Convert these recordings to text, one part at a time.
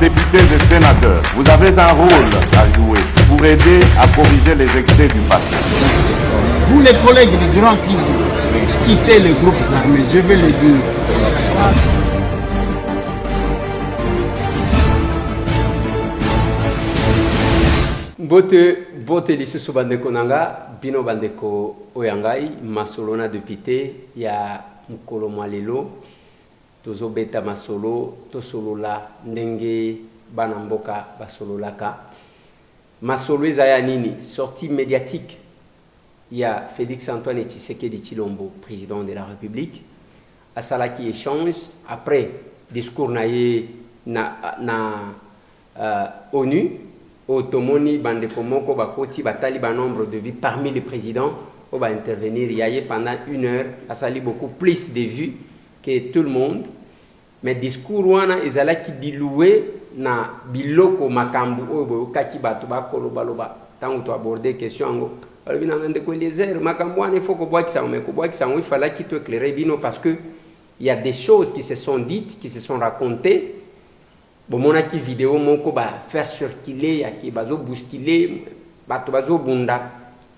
députés et sénateurs, vous avez un rôle à jouer pour aider à corriger les excès du passé. Vous les collègues du Grand Kivu, quittez les groupes armés, je vais le dire. Bote lisusu bandeko nanga bino bandeko oyangai masolona député ya mukolo mwalelo tozo beta masolo tosolola ndenge bana mboka basololaka masolo ezaya nini sortie médiatique ya Félix Antoine Tshisekedi Tshilombo président de la République asalaki échange après discours naye na ONU Otomoni bandeko moko bakoti batali ba nombre de vues parmi les présidents on va intervenir yaye pendant 1 heure asali beaucoup plus de vues que tout le monde mais discours wana ezalaki biloué na biloko makambu oyo kaki bato bakoloba loba tango to aborder question ngo bina ndeko Eliezer makambu wana il faut ko bwakisa mais ko bwakisa il fallait qu'il te éclairer bino parce que il y a des choses qui se sont dites qui se sont racontées. Bon, mon aki vidéo moko ba faire circuler ya ki bazo bousculer bato bazo bunda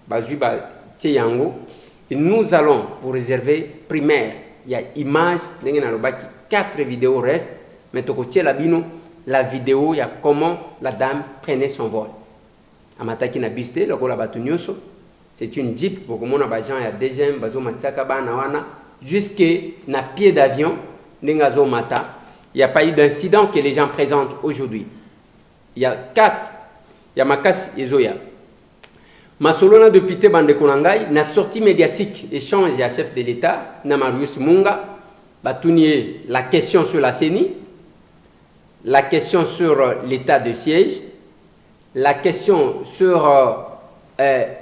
bazui ba tyango et nous allons pour réserver primaire il y a image ndenge na lobaki 4 vidéos restent mais toko la bino la vidéo ya comment la dame prenait son vol amataki na biste lokola bato nyoso c'est une jeep pour mona ba gens ya deuxième bazo mataka bana wana jusque na pied d'avion ndenge azo mata. Il n'y a pas eu d'incident que les gens présentent aujourd'hui. Il y a 4. Il y a Makas et Zoya. Masolona député Bandekonangai n'a sorti médiatique échange à chef de l'État, Namarius Munga, Batunier, la question sur la CENI, la question sur l'état de siège, la question sur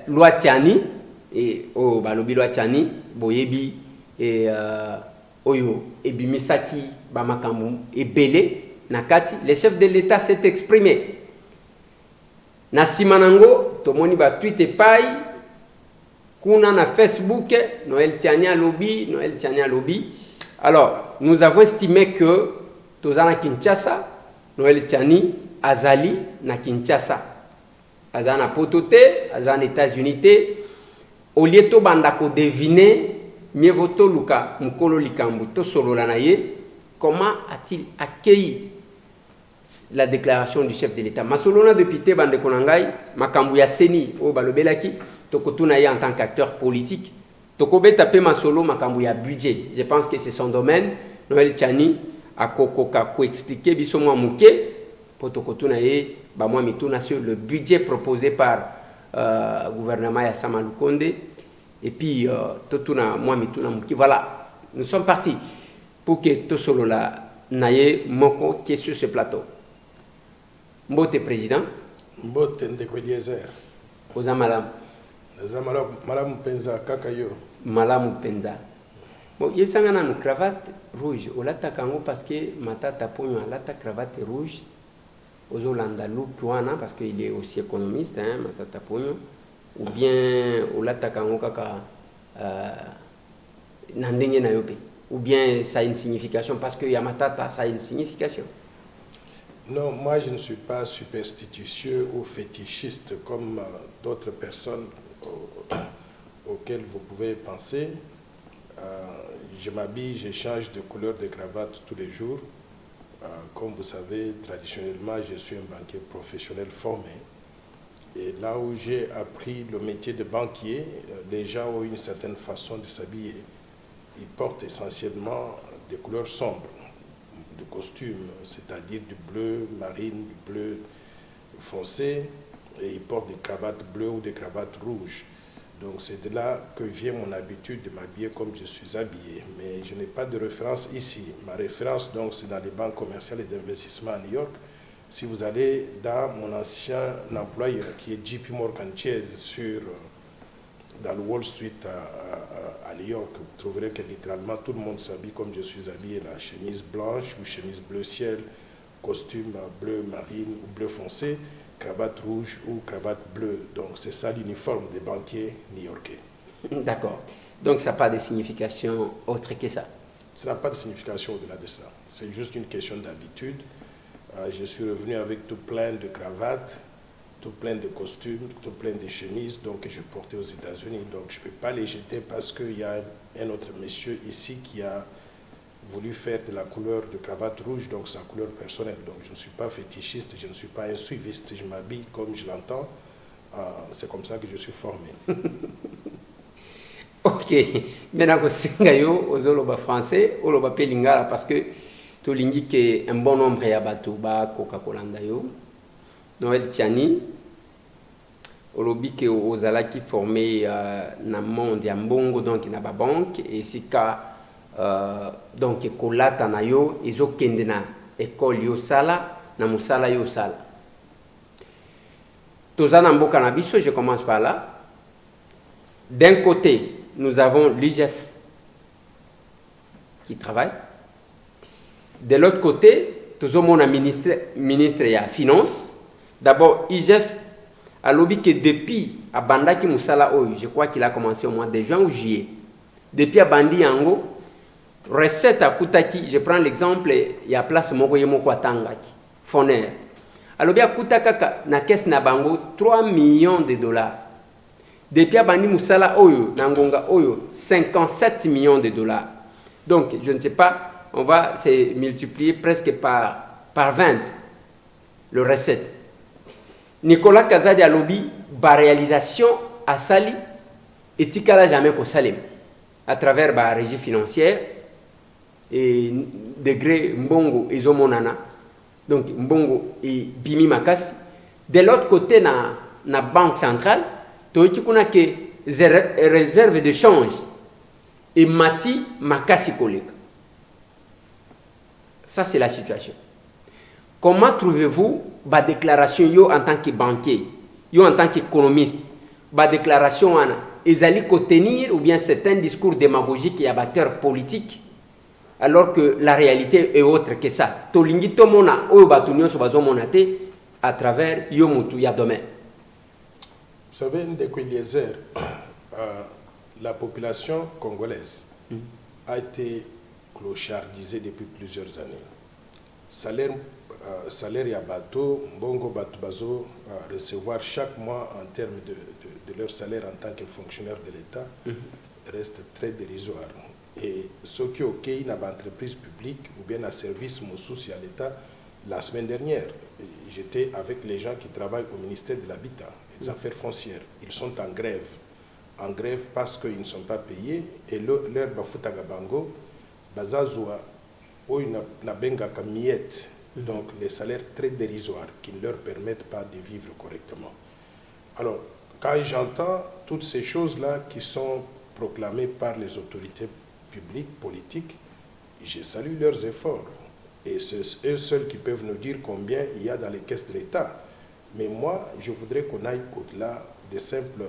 loi Tiani, et Balobi loi Tiani, Boyebi et Oyo, Ebimisaki, Bamakambu et Belé, Nakati, le chef de l'État s'est exprimé. Nasimanango, Tomoni ba tweet pai, Kuna na Facebook, Noël Tiania Lobby. Alors, nous avons estimé que Tozana Kinshasa, Noël Tiani, Azali na Kinshasa. Azana Potote, Azana États-Unis, au lieu de bandako deviner, mieux voto luka mukolo likambu to solo lanaye. Comment a-t-il accueilli la déclaration du chef de l'État? Masolona député Bandekonangai, Makambu ya Seni, o balobelaki, tokotuna ye en tant qu'acteur politique. Tokobe tapé Masolo, Makambu ya budget. Je pense que c'est son domaine. Noël Tchani a kokoka ko expliquer biso mwa muke pour tokotuna ye ba mwa mituna sur le budget proposé par gouvernement ya Sama Lukonde et puis totuna mwa mituna muke. Voilà, nous sommes partis. Pour que tout solo la naye moko qui est sur ce plateau. Mbote président. Mbote ndeko Eliezer. Oza malam. Oza malam penza kakayo. Malam penza. Bon, il s'en a une cravate rouge. On l'attaque en haut parce que matata ponyo l'attaque cravate rouge. Ozo landa loupuana parce qu'il est aussi économiste, hein, matata ponyo. Ou bien on l'attaque en haut kaka nandenge na yope. Ou bien ça a une signification parce que Yamatata, ça a une signification? Non, moi je ne suis pas superstitieux ou fétichiste comme d'autres personnes auxquelles vous pouvez penser. Je m'habille, je change de couleur de cravate tous les jours. Comme vous savez, traditionnellement, je suis un banquier professionnel formé. Et là où j'ai appris le métier de banquier, les gens ont une certaine façon de s'habiller. Ils portent essentiellement des couleurs sombres de costume, c'est-à-dire du bleu marine, du bleu foncé, et ils portent des cravates bleues ou des cravates rouges. Donc c'est de là que vient mon habitude de m'habiller comme je suis habillé. Mais je n'ai pas de référence ici. Ma référence, donc, c'est dans les banques commerciales et d'investissement à New York. Si vous allez dans mon ancien employeur, qui est JP Morgan Chase, dans le Wall Street à New York, vous trouverez que littéralement tout le monde s'habille comme je suis habillé, la chemise blanche ou chemise bleu ciel, costume bleu marine ou bleu foncé, cravate rouge ou cravate bleue. Donc c'est ça l'uniforme des banquiers new-yorkais. D'accord. Donc ça n'a pas de signification autre que ça? Ça n'a pas de signification au-delà de ça. C'est juste une question d'habitude. Je suis revenu avec tout plein de cravates, tout plein de costumes, tout plein de chemises, donc je portais aux États-Unis. Donc je ne peux pas les jeter parce qu'il y a un autre monsieur ici qui a voulu faire de la couleur de cravate rouge, donc sa couleur personnelle. Donc je ne suis pas fétichiste, je ne suis pas un suiviste, je m'habille comme je l'entends. C'est comme ça que je suis formé. Ok, maintenant que c'est au français, au lingala parce que tu l'indiques qu'un bon nombre de bateaux Coca-Cola d'ailleurs. Noël Tiani, au lobby que aux ala qui formé na monde ya mbongo donc na ba banque et sika donc kolata na yo ezokende na école yo sala na musala yo sala. Tozana mboka na biso, je commence par là. D'un côté, nous avons l'IGF qui travaille. De l'autre côté, nous avons un ministre de la Finance. D'abord, IGF a lobby que depuis Abanda qui Moussala Oyo, je crois qu'il a commencé au mois de juin ou juillet. Depuis Abandi Yango, recette à Koutaki, je prends l'exemple, il y a place Mogoye Mokwatangaki, Foner. Alors bien Koutakaka na caisse na bango 3 millions de dollars. Depuis Abandi Moussala Oyo, Nangonga Oyo, 57 millions de dollars. Donc, je ne sais pas, on va se multiplier presque par 20 le recette. Nicolas Kazadi a lobby, la réalisation à Sali, et Tikala jamais qu'au Salim, à travers la régie financière, et degré Mbongo et Zomonana, donc Mbongo et Bimi Makasi. De l'autre côté, na banque centrale, tu as que réserve de change et Mati Makasi collègue. Ça, c'est la situation. Comment trouvez-vous la déclaration yo en tant que banquier, yo en tant qu'économiste, la déclaration ils allaient tenir ou bien c'est un discours démagogique et abatteur politique alors que la réalité est autre que ça. Tolingi to mona oyo batunyo so bazo monate à travers yo mutu ya demain. Vous savez, Ndeko Eliezer, la population congolaise a été clochardisée depuis plusieurs années. Salaire et bateau, Mbongo Batubazo recevoir chaque mois en termes de leur salaire en tant que fonctionnaire de l'État reste très dérisoire. Et ce qui est OK dans l'entreprise publique ou bien un service Moussous à l'État, la semaine dernière, j'étais avec les gens qui travaillent au ministère de l'Habitat, des Affaires foncières. Ils sont en grève. En grève parce qu'ils ne sont pas payés et leur Bafutagabango, Bazazoua, où ils n'ont pas miette. Donc les salaires très dérisoires qui ne leur permettent pas de vivre correctement. Alors, quand j'entends toutes ces choses-là qui sont proclamées par les autorités publiques, politiques, je salue leurs efforts. Et c'est eux seuls qui peuvent nous dire combien il y a dans les caisses de l'État. Mais moi, je voudrais qu'on aille au-delà des simples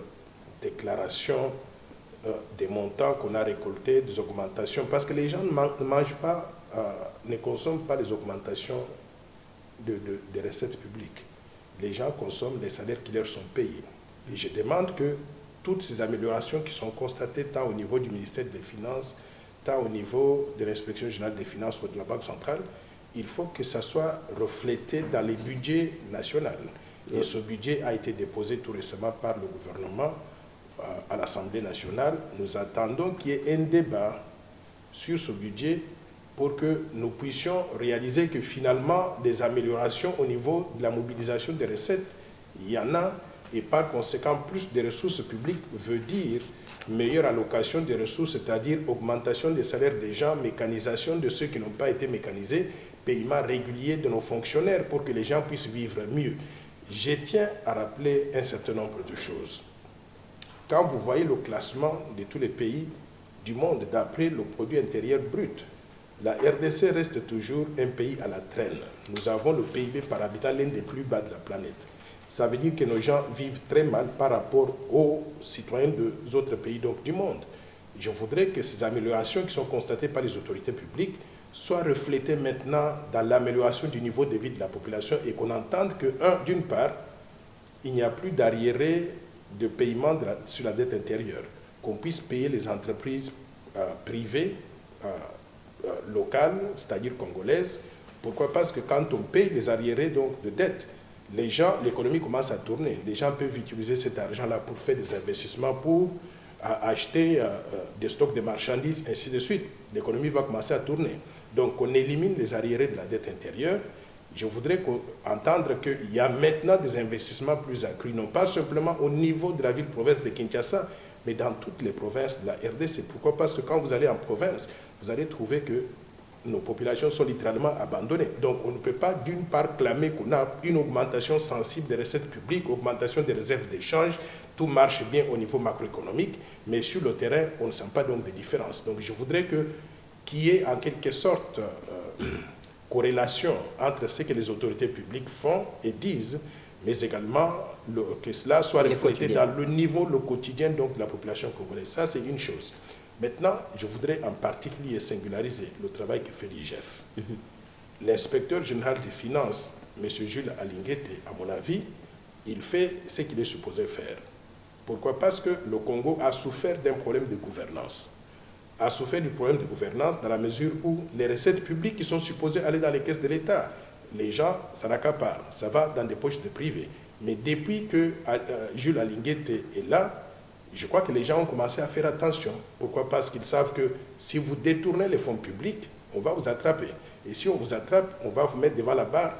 déclarations des montants qu'on a récoltés, des augmentations, parce que les gens ne mangent pas, ne consomment pas les augmentations des recettes publiques. Les gens consomment les salaires qui leur sont payés. Et je demande que toutes ces améliorations qui sont constatées tant au niveau du ministère des Finances, tant au niveau de l'inspection générale des finances ou de la Banque centrale, il faut que ça soit reflété dans les budgets nationaux. Et ce budget a été déposé tout récemment par le gouvernement à l'Assemblée nationale. Nous attendons qu'il y ait un débat sur ce budget pour que nous puissions réaliser que finalement des améliorations au niveau de la mobilisation des recettes, il y en a, et par conséquent plus de ressources publiques veut dire meilleure allocation des ressources, c'est-à-dire augmentation des salaires des gens, mécanisation de ceux qui n'ont pas été mécanisés, paiement régulier de nos fonctionnaires pour que les gens puissent vivre mieux. Je tiens à rappeler un certain nombre de choses. Quand vous voyez le classement de tous les pays du monde d'après le produit intérieur brut, la RDC reste toujours un pays à la traîne. Nous avons le PIB par habitant l'un des plus bas de la planète. Ça veut dire que nos gens vivent très mal par rapport aux citoyens des autres pays donc, du monde. Je voudrais que ces améliorations qui sont constatées par les autorités publiques soient reflétées maintenant dans l'amélioration du niveau de vie de la population et qu'on entende que, d'une part, il n'y a plus d'arriéré de paiement sur la dette intérieure, qu'on puisse payer les entreprises privées locales, c'est-à-dire congolaises, Pourquoi? Parce que quand on paye les arriérés donc, de dette, les gens, l'économie commence à tourner. Les gens peuvent utiliser cet argent-là pour faire des investissements, pour acheter des stocks de marchandises, ainsi de suite. L'économie va commencer à tourner. Donc, on élimine les arriérés de la dette intérieure. Je voudrais entendre qu'il y a maintenant des investissements plus accrus, non pas simplement au niveau de la ville-province de Kinshasa, mais dans toutes les provinces de la RDC. Pourquoi? Parce que quand vous allez en province, vous allez trouver que nos populations sont littéralement abandonnées. Donc, on ne peut pas, d'une part, clamer qu'on a une augmentation sensible des recettes publiques, augmentation des réserves d'échange, tout marche bien au niveau macroéconomique, mais sur le terrain, on ne sent pas donc de différence. Donc, je voudrais qu'il y ait en quelque sorte corrélation entre ce que les autorités publiques font et disent, mais également que cela soit reflété dans le niveau, le quotidien donc, de la population congolaise. Ça, c'est une chose. Maintenant, je voudrais en particulier singulariser le travail que fait l'IGF. L'inspecteur général des finances, M. Jules Alinguete, à mon avis, il fait ce qu'il est supposé faire. Pourquoi? Parce que le Congo a souffert d'un problème de gouvernance. A souffert du problème de gouvernance dans la mesure où les recettes publiques qui sont supposées aller dans les caisses de l'État, les gens s'en accaparent, ça va dans des poches de privés. Mais depuis que Jules Alinguete est là, je crois que les gens ont commencé à faire attention. Pourquoi? Parce qu'ils savent que si vous détournez les fonds publics, on va vous attraper. Et si on vous attrape, on va vous mettre devant la barre.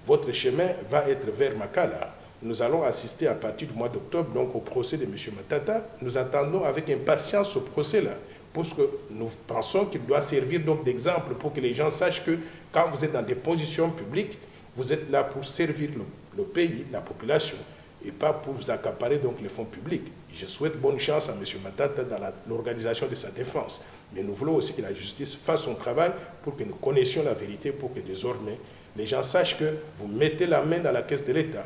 Votre chemin va être vers Makala. Nous allons assister à partir du mois d'octobre donc au procès de M. Matata. Nous attendons avec impatience ce procès-là, parce que nous pensons qu'il doit servir donc d'exemple pour que les gens sachent que quand vous êtes dans des positions publiques, vous êtes là pour servir le pays, la population, et pas pour vous accaparer donc les fonds publics. Je souhaite bonne chance à M. Matata dans l'organisation de sa défense. Mais nous voulons aussi que la justice fasse son travail pour que nous connaissions la vérité, pour que désormais les gens sachent que vous mettez la main dans la caisse de l'État.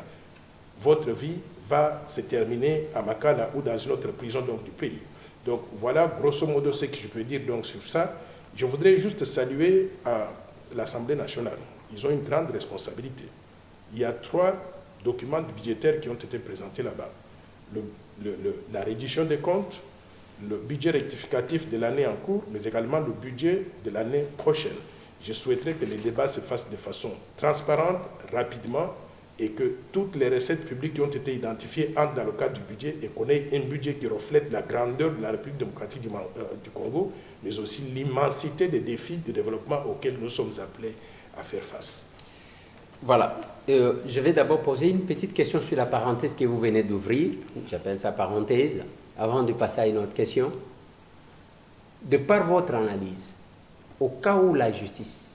Votre vie va se terminer à Makala ou dans une autre prison donc, du pays. Donc voilà grosso modo ce que je peux dire donc, sur ça. Je voudrais juste saluer l'Assemblée nationale. Ils ont une grande responsabilité. Il y a 3 documents budgétaires qui ont été présentés là-bas. La reddition des comptes, le budget rectificatif de l'année en cours, mais également le budget de l'année prochaine. Je souhaiterais que les débats se fassent de façon transparente, rapidement, et que toutes les recettes publiques qui ont été identifiées entrent dans le cadre du budget et qu'on ait un budget qui reflète la grandeur de la République démocratique du Congo, mais aussi l'immensité des défis de développement auxquels nous sommes appelés à faire face. Voilà. Je vais d'abord poser une petite question sur la parenthèse que vous venez d'ouvrir. J'appelle ça parenthèse, avant de passer à une autre question. De par votre analyse, au cas où la justice,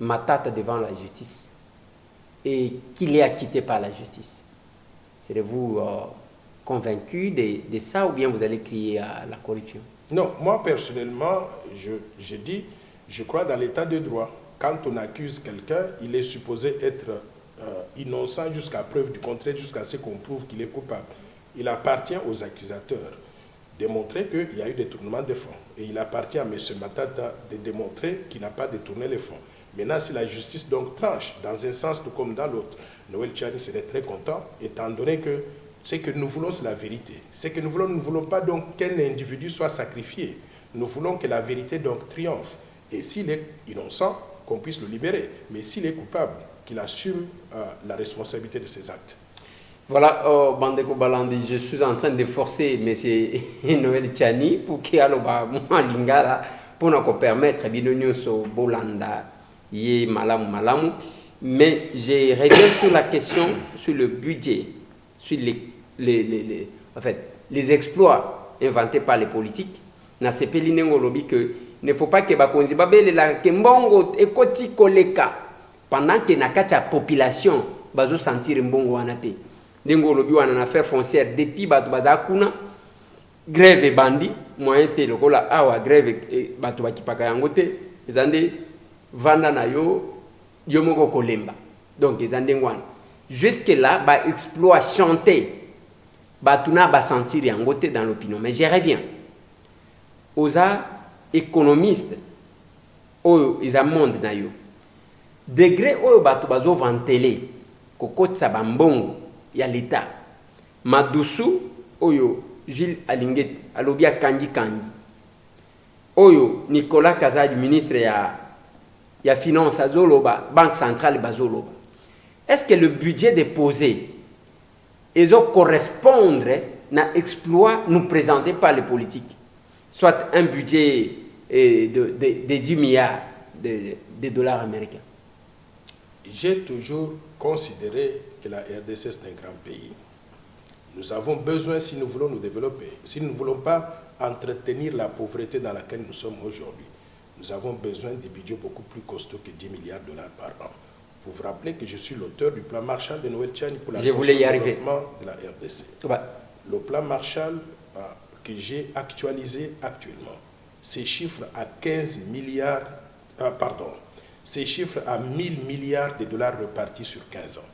Matata devant la justice, et qu'il est acquitté par la justice, serez-vous convaincu de ça ou bien vous allez crier à la corruption? Non, moi personnellement, je dis, je crois dans l'état de droit. Quand on accuse quelqu'un, il est supposé être innocent jusqu'à preuve du contraire, jusqu'à ce qu'on prouve qu'il est coupable. Il appartient aux accusateurs de démontrer qu'il y a eu détournement des fonds. Et il appartient à M. Matata de démontrer qu'il n'a pas détourné les fonds. Maintenant, si la justice donc tranche dans un sens tout comme dans l'autre, Noël Tchani serait très content, étant donné que ce que nous voulons, c'est la vérité. Ce que nous ne voulons pas donc qu'un individu soit sacrifié. Nous voulons que la vérité donc triomphe. Et s'il est innocent, qu'on puisse le libérer. Mais s'il est coupable, qu'il assume la responsabilité de ses actes. Voilà, Bandeko Balandi, je suis en train de forcer M. Noël Tchani pour qu'il y ait un lingala pour nous permettre de Bolanda, yé malamu. Mais je reviens sur la question, sur le budget, sur les exploits inventés par les politiques. Na sepeli nengo lobi que ne faut pas que bakonzi babele la kembongo ekoti koleka pendant que na kati ya population bazo sentir mbongo wana te. Nengo lobi wana na affaire foncière depuis bato baza kuna grève bandi moyen te lokola awa grève bato bakipaka yango te ezande vanda na yo moko kolemba. Donc ezande ngwana jusque là ba exploit chanté batuna ba sentir yango te dans l'opinion. Mais je reviens aux économistes oyo isa monde na yo degré oyo bato bazo vantele kokotisa bambongo ya l'état madusu oyo Jules Alinguete alobia kanji oyo Nicolas Kazadi ministre ya il y a finance à Zoloba, Banque centrale à Zoloba. Est-ce que le budget déposé, ils correspondre à l'exploit nous présenté par les politiques? Soit un budget de 10 milliards de dollars américains. J'ai toujours considéré que la RDC c'est un grand pays. Nous avons besoin, si nous voulons nous développer, si nous ne voulons pas entretenir la pauvreté dans laquelle nous sommes aujourd'hui, nous avons besoin de budgets beaucoup plus costauds que 10 milliards de dollars par an. Vous vous rappelez que je suis l'auteur du plan Marshall de Noël Tchani pour la développement de la RDC. Ouais. Le plan Marshall que j'ai actualisé actuellement, ces chiffres à 15 milliards, ces chiffres à 1000 milliards de dollars repartis sur 15 ans.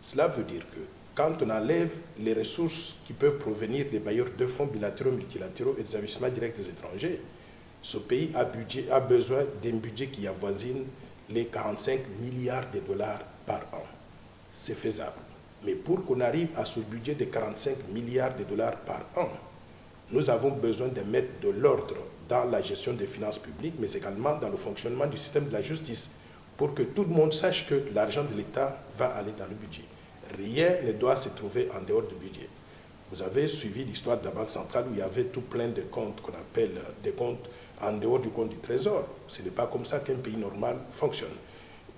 Cela veut dire que quand on enlève les ressources qui peuvent provenir des bailleurs de fonds bilatéraux, multilatéraux et des investissements directs des étrangers, ce pays a besoin d'un budget qui avoisine les 45 milliards de dollars par an. C'est faisable. Mais pour qu'on arrive à ce budget de 45 milliards de dollars par an, nous avons besoin de mettre de l'ordre dans la gestion des finances publiques, mais également dans le fonctionnement du système de la justice, pour que tout le monde sache que l'argent de l'État va aller dans le budget. Rien ne doit se trouver en dehors du budget. Vous avez suivi l'histoire de la Banque centrale où il y avait tout plein de comptes qu'on appelle des comptes en dehors du compte du Trésor. Ce n'est pas comme ça qu'un pays normal fonctionne.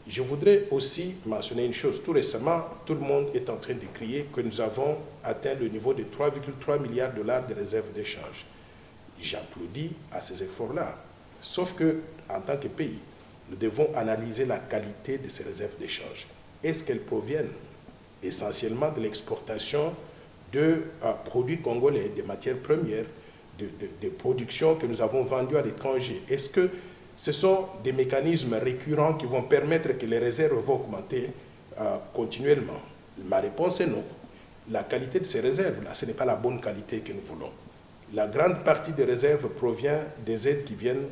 Je voudrais aussi mentionner une chose. Tout récemment, tout le monde est en train de crier que nous avons atteint le niveau de 3,3 milliards de dollars de réserves d'échange. J'applaudis à ces efforts-là. Sauf que, en tant que pays, nous devons analyser la qualité de ces réserves d'échange. Est-ce qu'elles proviennent essentiellement de l'exportation de produits congolais, de matières premières, de productions que nous avons vendues à l'étranger? Est-ce que ce sont des mécanismes récurrents qui vont permettre que les réserves vont augmenter continuellement? Ma réponse est non. La qualité de ces réserves-là, ce n'est pas la bonne qualité que nous voulons. La grande partie des réserves provient des aides qui viennent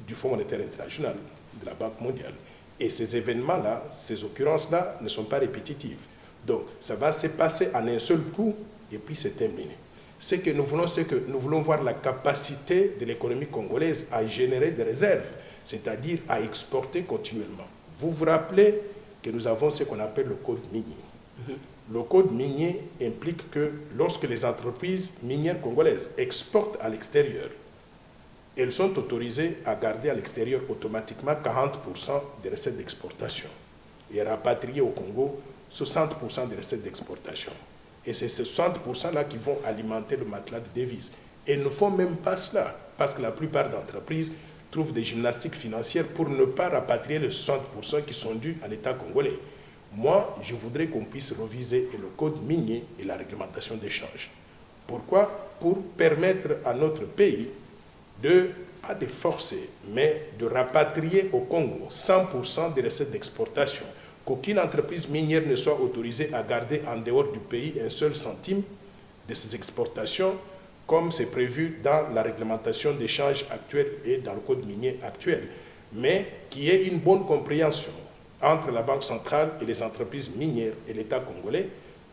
du Fonds monétaire international, de la Banque mondiale. Et ces événements-là, ces occurrences-là ne sont pas répétitives. Donc, ça va se passer en un seul coup et puis c'est terminé. Ce que nous voulons, c'est que nous voulons voir la capacité de l'économie congolaise à générer des réserves, c'est-à-dire à exporter continuellement. Vous vous rappelez que nous avons ce qu'on appelle le code minier. Le code minier implique que lorsque les entreprises minières congolaises exportent à l'extérieur, elles sont autorisées à garder à l'extérieur automatiquement 40% des recettes d'exportation et à rapatrier au Congo 60% des recettes d'exportation. Et c'est ces 60%-là qui vont alimenter le matelas de devises. Et ils ne font même pas cela, parce que la plupart d'entreprises trouvent des gymnastiques financières pour ne pas rapatrier les 60% qui sont dus à l'État congolais. Moi, je voudrais qu'on puisse reviser le code minier et la réglementation d'échange. Pourquoi? Pour permettre à notre pays pas de forcer, mais de rapatrier au Congo 100% des recettes d'exportation. Qu'aucune entreprise minière ne soit autorisée à garder en dehors du pays un seul centime de ses exportations, comme c'est prévu dans la réglementation d'échange actuelle et dans le code minier actuel, mais qu'il y ait une bonne compréhension entre la Banque centrale et les entreprises minières et l'État congolais,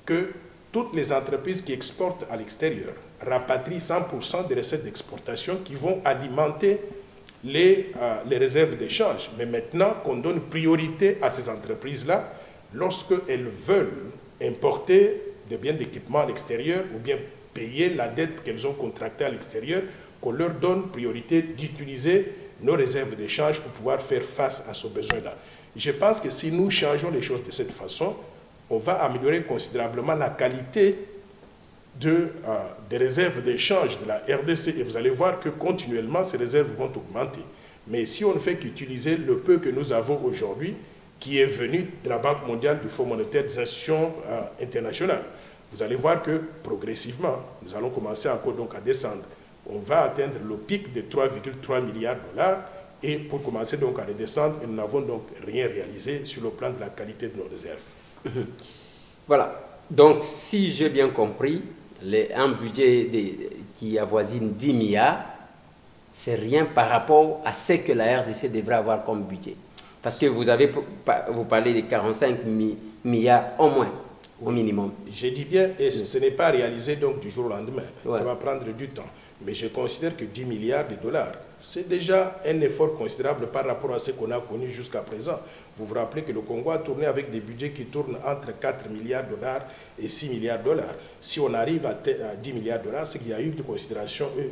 que toutes les entreprises qui exportent à l'extérieur rapatrient 100% des recettes d'exportation qui vont alimenter les réserves d'échange. Mais maintenant qu'on donne priorité à ces entreprises-là, lorsqu'elles veulent importer des biens d'équipement à l'extérieur ou bien payer la dette qu'elles ont contractée à l'extérieur, qu'on leur donne priorité d'utiliser nos réserves d'échange pour pouvoir faire face à ce besoin-là. Je pense que si nous changeons les choses de cette façon, on va améliorer considérablement la qualité des réserves d'échange de la RDC et vous allez voir que continuellement ces réserves vont augmenter. Mais si on ne fait qu'utiliser le peu que nous avons aujourd'hui, qui est venu de la Banque mondiale, du Fonds monétaire, des institutions internationales, vous allez voir que progressivement, nous allons commencer encore donc à descendre. On va atteindre le pic de 3,3 milliards de dollars et pour commencer donc à redescendre, nous n'avons donc rien réalisé sur le plan de la qualité de nos réserves. Voilà. Donc, si j'ai bien compris, un budget qui avoisine 10 milliards, c'est rien par rapport à ce que la RDC devrait avoir comme budget. Parce que vous parlez de 45 milliards au moins, au minimum. Je dis bien, et ce n'est pas réalisé donc du jour au lendemain. Ouais. Ça va prendre du temps. Mais je considère que 10 milliards de dollars, c'est déjà un effort considérable par rapport à ce qu'on a connu jusqu'à présent. Vous vous rappelez que le Congo a tourné avec des budgets qui tournent entre 4 milliards de dollars et 6 milliards de dollars. Si on arrive à 10 milliards de dollars, c'est qu'il y a eu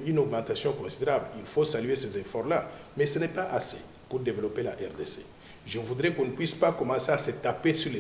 une augmentation considérable. Il faut saluer ces efforts-là. Mais ce n'est pas assez pour développer la RDC. Je voudrais qu'on ne puisse pas commencer à se taper sur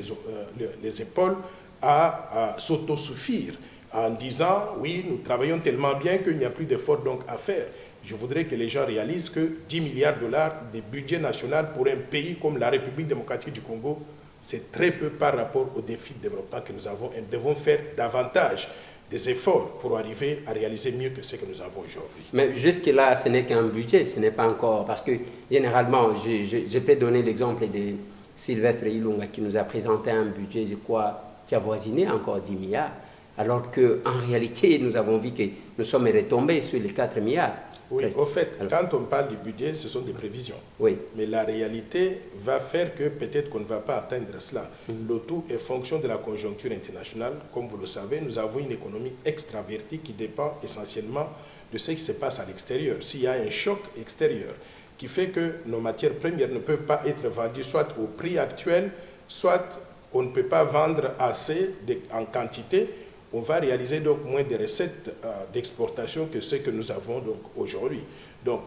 les épaules, à s'autosuffire en disant, oui, nous travaillons tellement bien qu'il n'y a plus d'efforts donc à faire. Je voudrais que les gens réalisent que 10 milliards de dollars de budget national pour un pays comme la République démocratique du Congo, c'est très peu par rapport aux défis de développement que nous avons. Et nous devons faire davantage des efforts pour arriver à réaliser mieux que ce que nous avons aujourd'hui. Mais jusque-là, ce n'est qu'un budget, ce n'est pas encore... Parce que généralement, je peux donner l'exemple de Sylvestre Ilunga qui nous a présenté un budget, je crois, qui a voisiné encore 10 milliards. Alors qu'en réalité, nous avons vu que nous sommes retombés sur les 4 milliards. Oui, au fait, quand on parle du budget, ce sont des prévisions. Oui. Mais la réalité va faire que peut-être qu'on ne va pas atteindre cela. Le tout est fonction de la conjoncture internationale. Comme vous le savez, nous avons une économie extravertie qui dépend essentiellement de ce qui se passe à l'extérieur. S'il y a un choc extérieur qui fait que nos matières premières ne peuvent pas être vendues soit au prix actuel, soit on ne peut pas vendre assez en quantité, on va réaliser donc moins de recettes d'exportation que ce que nous avons donc aujourd'hui. Donc,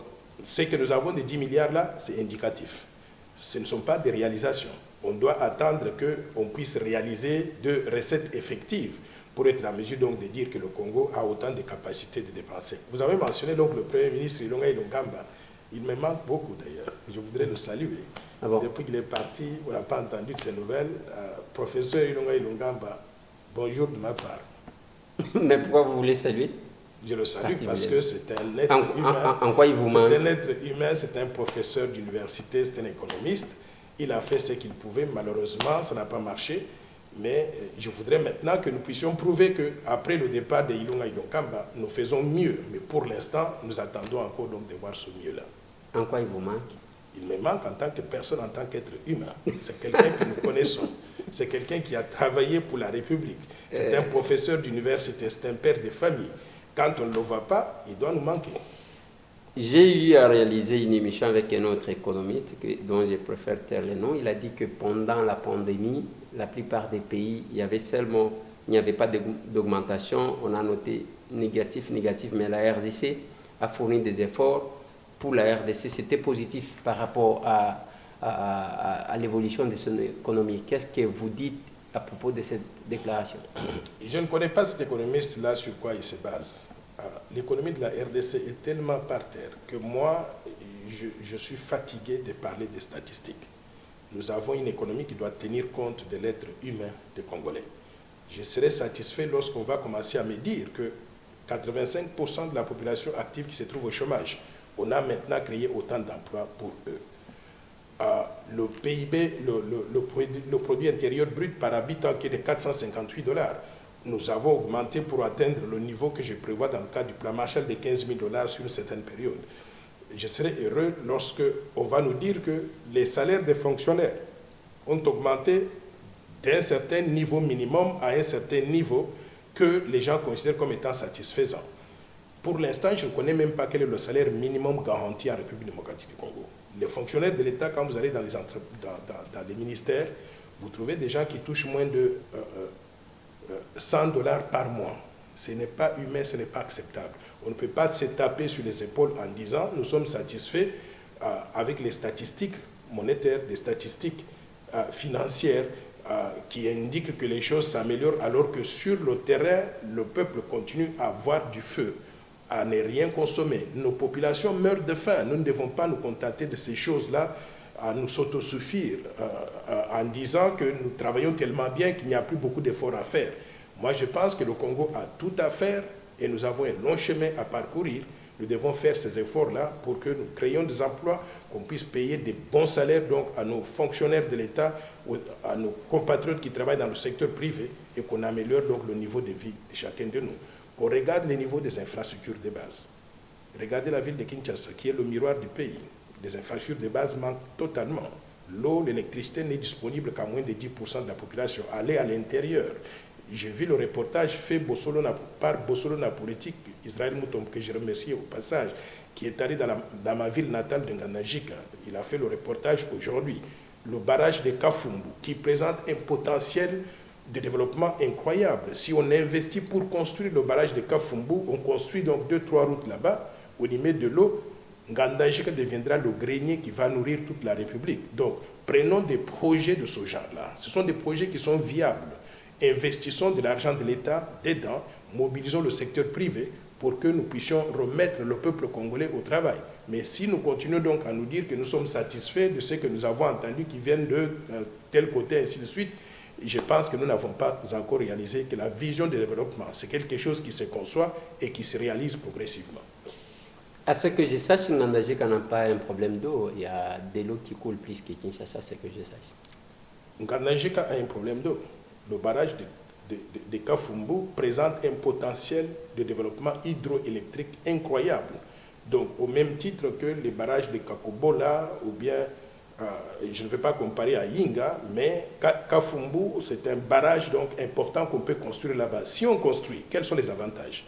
ce que nous avons de 10 milliards là, c'est indicatif. Ce ne sont pas des réalisations. On doit attendre qu'on puisse réaliser de recettes effectives pour être en mesure donc de dire que le Congo a autant de capacités de dépenser. Vous avez mentionné donc le Premier ministre Ilunga Ilungamba. Il me manque beaucoup d'ailleurs. Je voudrais le saluer. Ah bon? Depuis qu'il est parti, on n'a pas entendu de ses nouvelles. Professeur Ilunga Ilungamba, bonjour de ma part. Mais pourquoi vous voulez saluer? Je le salue parce que c'est un être humain. En quoi il vous manque? C'est un être humain, c'est un professeur d'université, c'est un économiste. Il a fait ce qu'il pouvait. Malheureusement, ça n'a pas marché. Mais je voudrais maintenant que nous puissions prouver qu'après le départ de Ilunga Ilungamba, nous faisons mieux. Mais pour l'instant, nous attendons encore donc de voir ce mieux-là. En quoi il vous manque? Il me manque en tant que personne, en tant qu'être humain. C'est quelqu'un que nous connaissons. C'est quelqu'un qui a travaillé pour la République. C'est un professeur d'université, c'est un père de famille. Quand on ne le voit pas, il doit nous manquer. J'ai eu à réaliser une émission avec un autre économiste dont je préfère taire le nom. Il a dit que pendant la pandémie, la plupart des pays, il n'y avait pas d'augmentation. On a noté négatif, mais la RDC a fourni des efforts. Pour la RDC, c'était positif par rapport à l'évolution de son économie. Qu'est-ce que vous dites à propos de cette déclaration? Je ne connais pas cet économiste-là sur quoi il se base. L'économie de la RDC est tellement par terre que moi, je suis fatigué de parler des statistiques. Nous avons une économie qui doit tenir compte de l'être humain des Congolais. Je serai satisfait lorsqu'on va commencer à me dire que 85% de la population active qui se trouve au chômage, on a maintenant créé autant d'emplois pour eux. Le PIB, le produit intérieur brut par habitant qui est de 458 $. Nous avons augmenté pour atteindre le niveau que je prévois dans le cadre du plan Marshall de 15 000 $ sur une certaine période. Je serai heureux lorsque on va nous dire que les salaires des fonctionnaires ont augmenté d'un certain niveau minimum à un certain niveau que les gens considèrent comme étant satisfaisant. Pour l'instant, je ne connais même pas quel est le salaire minimum garanti en République démocratique du Congo. Les fonctionnaires de l'État, quand vous allez dans les ministères, vous trouvez des gens qui touchent moins de 100 $ par mois. Ce n'est pas humain, ce n'est pas acceptable. On ne peut pas se taper sur les épaules en disant nous sommes satisfaits avec les statistiques monétaires, des statistiques financières qui indiquent que les choses s'améliorent alors que sur le terrain, le peuple continue à avoir du feu, à ne rien consommer. Nos populations meurent de faim. Nous ne devons pas nous contenter de ces choses-là, à nous s'autosuffire en disant que nous travaillons tellement bien qu'il n'y a plus beaucoup d'efforts à faire. Moi, je pense que le Congo a tout à faire et nous avons un long chemin à parcourir. Nous devons faire ces efforts-là pour que nous créions des emplois, qu'on puisse payer des bons salaires donc, à nos fonctionnaires de l'État, à nos compatriotes qui travaillent dans le secteur privé et qu'on améliore donc le niveau de vie de chacun de nous. On regarde les niveaux des infrastructures de base. Regardez la ville de Kinshasa, qui est le miroir du pays. Les infrastructures de base manquent totalement. L'eau, l'électricité n'est disponible qu'à moins de 10% de la population. Allez à l'intérieur. j'ai vu le reportage fait par Bossolona Politique, Israël Moutom, que je remercie au passage, qui est allé dans ma ville natale de Nganajika. Il a fait le reportage aujourd'hui. Le barrage de Kafumbu, qui présente un potentiel de développement incroyable. Si on investit pour construire le barrage de Kafumbu, on construit donc 2-3 routes là-bas, on y met de l'eau, Ngandajika deviendra le grenier qui va nourrir toute la République. Donc, prenons des projets de ce genre-là. Ce sont des projets qui sont viables. Investissons de l'argent de l'État dedans, mobilisons le secteur privé pour que nous puissions remettre le peuple congolais au travail. Mais si nous continuons donc à nous dire que nous sommes satisfaits de ce que nous avons entendu qui viennent de tel côté, ainsi de suite, je pense que nous n'avons pas encore réalisé que la vision de développement, c'est quelque chose qui se conçoit et qui se réalise progressivement. À ce que je sache, Ngandajika n'a pas un problème d'eau. Il y a de l'eau qui coule plus que Kinshasa, c'est que je sache. Ngandajika a un problème d'eau. Le barrage de Kafumbu présente un potentiel de développement hydroélectrique incroyable. Donc, au même titre que les barrages de Kakobola, ou bien, je ne vais pas comparer à Yinga, mais Kafumbu, c'est un barrage donc important qu'on peut construire là-bas. Si on construit, quels sont les avantages?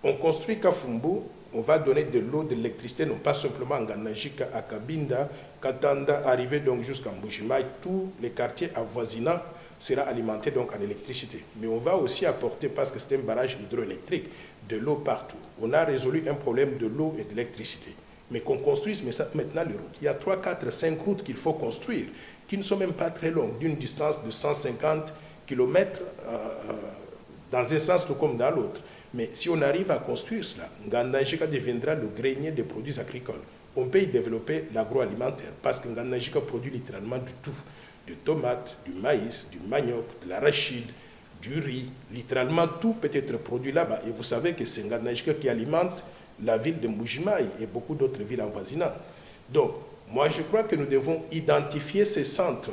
On construit Kafumbu, on va donner de l'eau, de l'électricité, non pas simplement à Nganajika, à Kabinda, Katanda, arriver donc jusqu'à Mbujimaï, tous les quartiers avoisinants sera alimenté donc en électricité. Mais on va aussi apporter, parce que c'est un barrage hydroélectrique, de l'eau partout. On a résolu un problème de l'eau et de l'électricité. Mais qu'on construise maintenant les routes. Il y a 3, 4, 5 routes qu'il faut construire, qui ne sont même pas très longues, d'une distance de 150 km dans un sens comme dans l'autre. Mais si on arrive à construire cela, Ngandajika deviendra le grenier des produits agricoles. On peut y développer l'agroalimentaire, parce que Ngandajika produit littéralement du tout. Du tomate, du maïs, du manioc, de l'arachide, du riz. Littéralement, tout peut être produit là-bas. Et vous savez que c'est Ngandajika qui alimente la ville de Mbujimaï et beaucoup d'autres villes avoisinantes. Donc, moi, je crois que nous devons identifier ces centres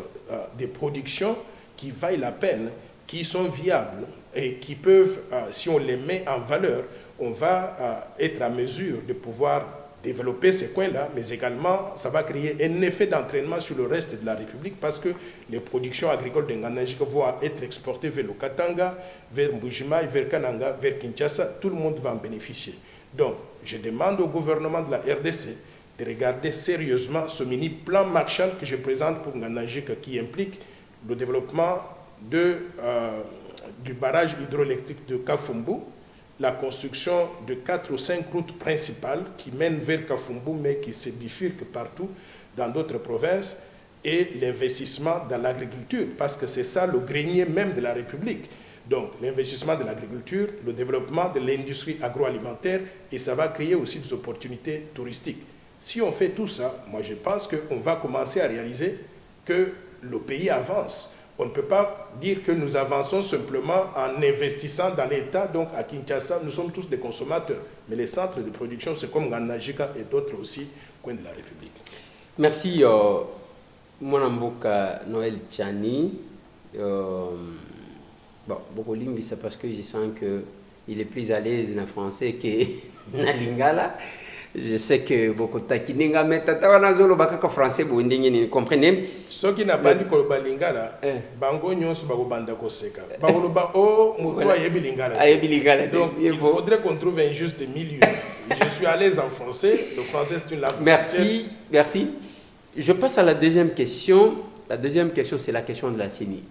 de production qui vaillent la peine, qui sont viables et qui peuvent, si on les met en valeur, on va être à mesure de pouvoir développer ces coins-là, mais également, ça va créer un effet d'entraînement sur le reste de la République parce que les productions agricoles de Ngandajika vont être exportées vers le Katanga, vers Mbujimaï, vers Kananga, vers Kinshasa. Tout le monde va en bénéficier. Donc, je demande au gouvernement de la RDC de regarder sérieusement ce mini-plan Marshall que je présente pour Ngandajika qui implique le développement du barrage hydroélectrique de Kafumbu, la construction de 4 ou 5 routes principales qui mènent vers Kafumbu mais qui se bifurquent partout dans d'autres provinces et l'investissement dans l'agriculture parce que c'est ça le grenier même de la République. Donc l'investissement de l'agriculture, le développement de l'industrie agroalimentaire et ça va créer aussi des opportunités touristiques. Si on fait tout ça, moi je pense qu'on va commencer à réaliser que le pays avance. On ne peut pas dire que nous avançons simplement en investissant dans l'État. Donc à Kinshasa, nous sommes tous des consommateurs. Mais les centres de production, c'est comme Ngandajika et d'autres aussi, coins de la République. Merci, Mwanamboka Noël Tchani. Bon, beaucoup de c'est parce que je sens qu'il est plus à l'aise en français que en lingala. Je sais que beaucoup de takininga mais tatawana zolo bakaka français bo ndenge ni comprenez. Ce qui n'a pas dit ko balingala, bango nyonso bako banda ko seka. Bako ba o muto ayebi lingala. Ayebi lingala. Donc il faudrait qu'on trouve un juste milieu. Je suis à l'aise en français, le français c'est une langue. Merci, merci. Je passe à la deuxième question. La deuxième question c'est la question de la CENI.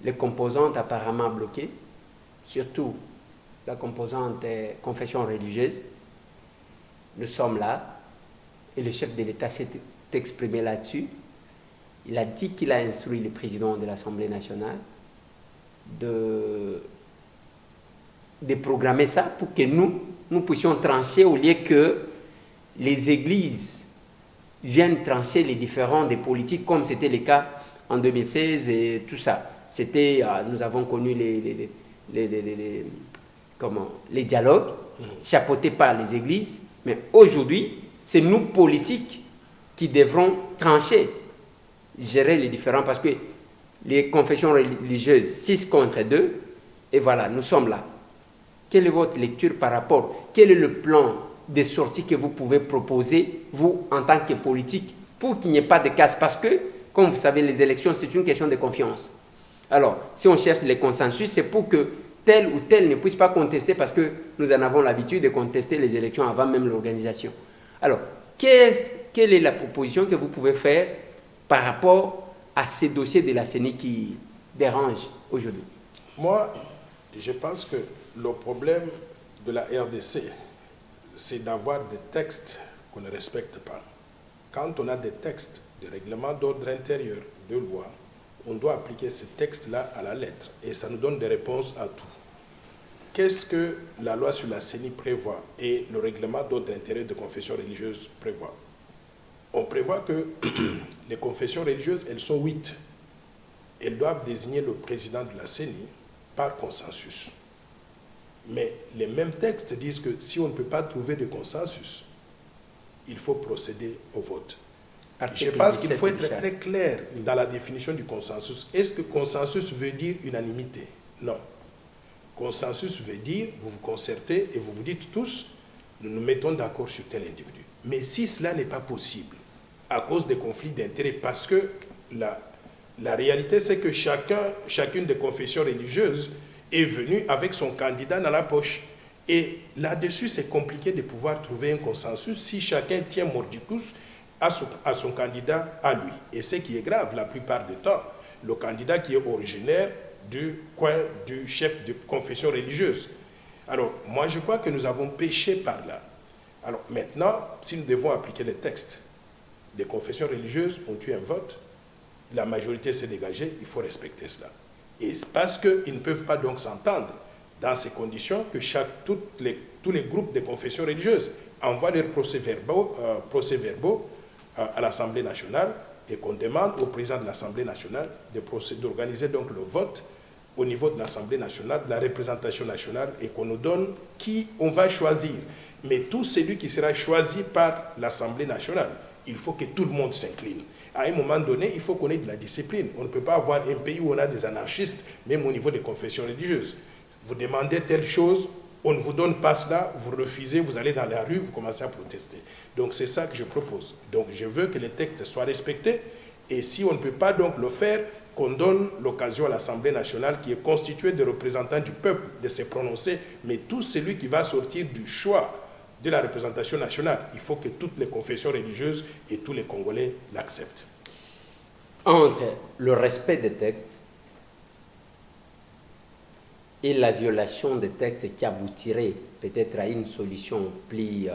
Les composantes apparemment bloquées, surtout la composante confession religieuse. Nous sommes là et le chef de l'État s'est exprimé là-dessus. Il a dit qu'il a instruit le président de l'Assemblée nationale de programmer ça pour que nous puissions trancher au lieu que les églises viennent trancher les différends des politiques comme c'était le cas en 2016 et tout ça. C'était, nous avons connu les dialogues chapeautés par les églises. Mais aujourd'hui, c'est nous, politiques, qui devrons trancher, gérer les différends, parce que les confessions religieuses, 6 contre 2, et voilà, nous sommes là. Quelle est votre lecture par rapport? Quel est le plan de sortie que vous pouvez proposer, vous, en tant que politique, pour qu'il n'y ait pas de casse? Parce que, comme vous savez, les élections, c'est une question de confiance. Alors, si on cherche les consensus, c'est pour que tel ou tel ne puisse pas contester parce que nous en avons l'habitude de contester les élections avant même l'organisation. Alors, quelle est la proposition que vous pouvez faire par rapport à ces dossiers de la CENI qui dérangent aujourd'hui? Moi, je pense que le problème de la RDC, c'est d'avoir des textes qu'on ne respecte pas. Quand on a des textes de règlement d'ordre intérieur, de loi, on doit appliquer ces textes-là à la lettre. Et ça nous donne des réponses à tout. Qu'est-ce que la loi sur la CENI prévoit et le règlement d'ordre intérieur de confession religieuse prévoit? On prévoit que les confessions religieuses, elles sont 8. Elles doivent désigner le président de la CENI par consensus. Mais les mêmes textes disent que si on ne peut pas trouver de consensus, il faut procéder au vote. Je pense qu'il faut être très clair dans la définition du consensus. Est-ce que consensus veut dire unanimité? Non. Consensus veut dire, vous vous concertez et vous vous dites tous, nous nous mettons d'accord sur tel individu. Mais si cela n'est pas possible, à cause des conflits d'intérêts, parce que la réalité c'est que chacune des confessions religieuses est venue avec son candidat dans la poche. Et là-dessus, c'est compliqué de pouvoir trouver un consensus si chacun tient mordicus à son candidat à lui. Et ce qui est grave, la plupart du temps, le candidat qui est originaire du coin du chef de confession religieuse. Alors, moi, je crois que nous avons péché par là. Alors, maintenant, si nous devons appliquer les textes, les confessions religieuses ont eu un vote, la majorité s'est dégagée, il faut respecter cela. Et c'est parce qu'ils ne peuvent pas donc s'entendre dans ces conditions que tous les groupes de confessions religieuses envoient leurs procès-verbaux à l'Assemblée nationale et qu'on demande au président de l'Assemblée nationale d'organiser donc le vote au niveau de l'Assemblée nationale, de la représentation nationale, et qu'on nous donne qui on va choisir. Mais tout celui qui sera choisi par l'Assemblée nationale, il faut que tout le monde s'incline. À un moment donné, il faut qu'on ait de la discipline. On ne peut pas avoir un pays où on a des anarchistes, même au niveau des confessions religieuses. Vous demandez telle chose, on ne vous donne pas cela, vous refusez, vous allez dans la rue, vous commencez à protester. Donc c'est ça que je propose. Donc je veux que les textes soient respectés, et si on ne peut pas donc le faire, qu'on donne l'occasion à l'Assemblée nationale, qui est constituée de représentants du peuple, de se prononcer, mais tout celui qui va sortir du choix de la représentation nationale, il faut que toutes les confessions religieuses et tous les Congolais l'acceptent. Entre le respect des textes et la violation des textes qui aboutirait peut-être à une solution plus